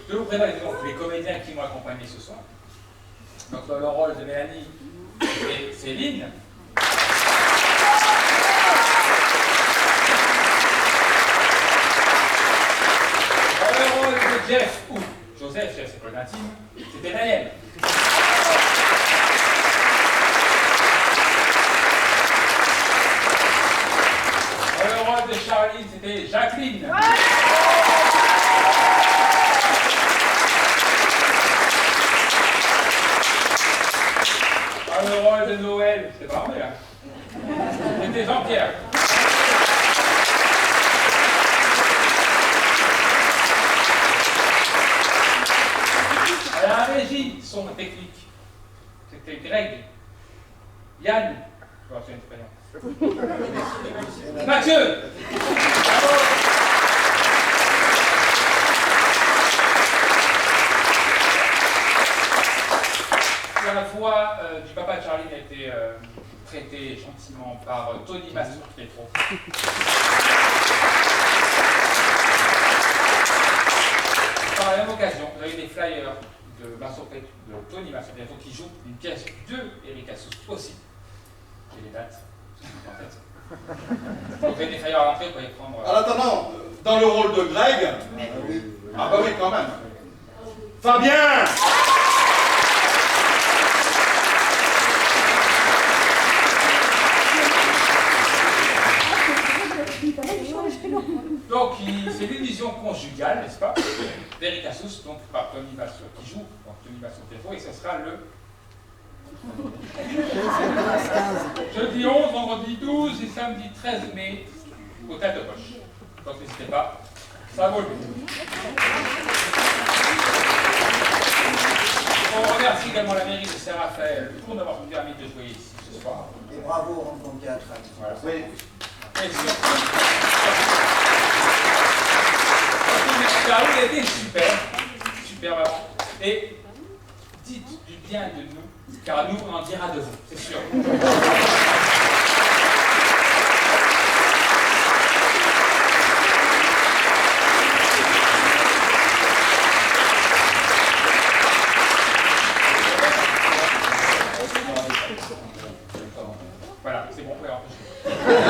Je vous présente donc les comédiens qui m'ont accompagné ce soir. Donc dans le rôle de Mélanie et Céline. Dans le rôle de Jeff ou Joseph, Jeff c'est pas l'intime, c'était Daniel. Dans le rôle de Charline, c'était Jacqueline. Dans le rôle de Noël, c'est pas vrai, hein. C'était Jean-Pierre. À la régie, son technique, c'était Greg. Yann, je vais faire une prénom. Mathieu. Bravo. La voix du papa de Charline a été traitée gentiment par Tony Mastropietro. Par la même occasion, vous avez des flyers de Tony Mastropietro qui joue une pièce de Eric Assous aussi. J'ai les dates. En fait. Donc René Fayard à l'entrée, vous pouvez prendre. En attendant, dans le rôle de Greg. Ah bah oui, quand même. Fabien! Donc, c'est l'illusion conjugale, n'est-ce pas, d'Eric Assous, donc par Tony Basso, qui joue, donc Tony Basso-Pietro, et ce sera le jeudi 11, vendredi 12 et samedi 13 mai au Théâtre de Poche. Donc, n'hésitez pas, ça vaut le coup. On remercie également la mairie de Saint-Raphaël pour nous avoir permis de jouer ici ce soir. Et bravo au rencontre théâtrale. Voilà. Oui. Et surtout, Charles, il a été super, super vraiment. Et dites du bien de nous, car nous, on en dira de vous, c'est sûr. Voilà, c'est bon, on peut y rentrer.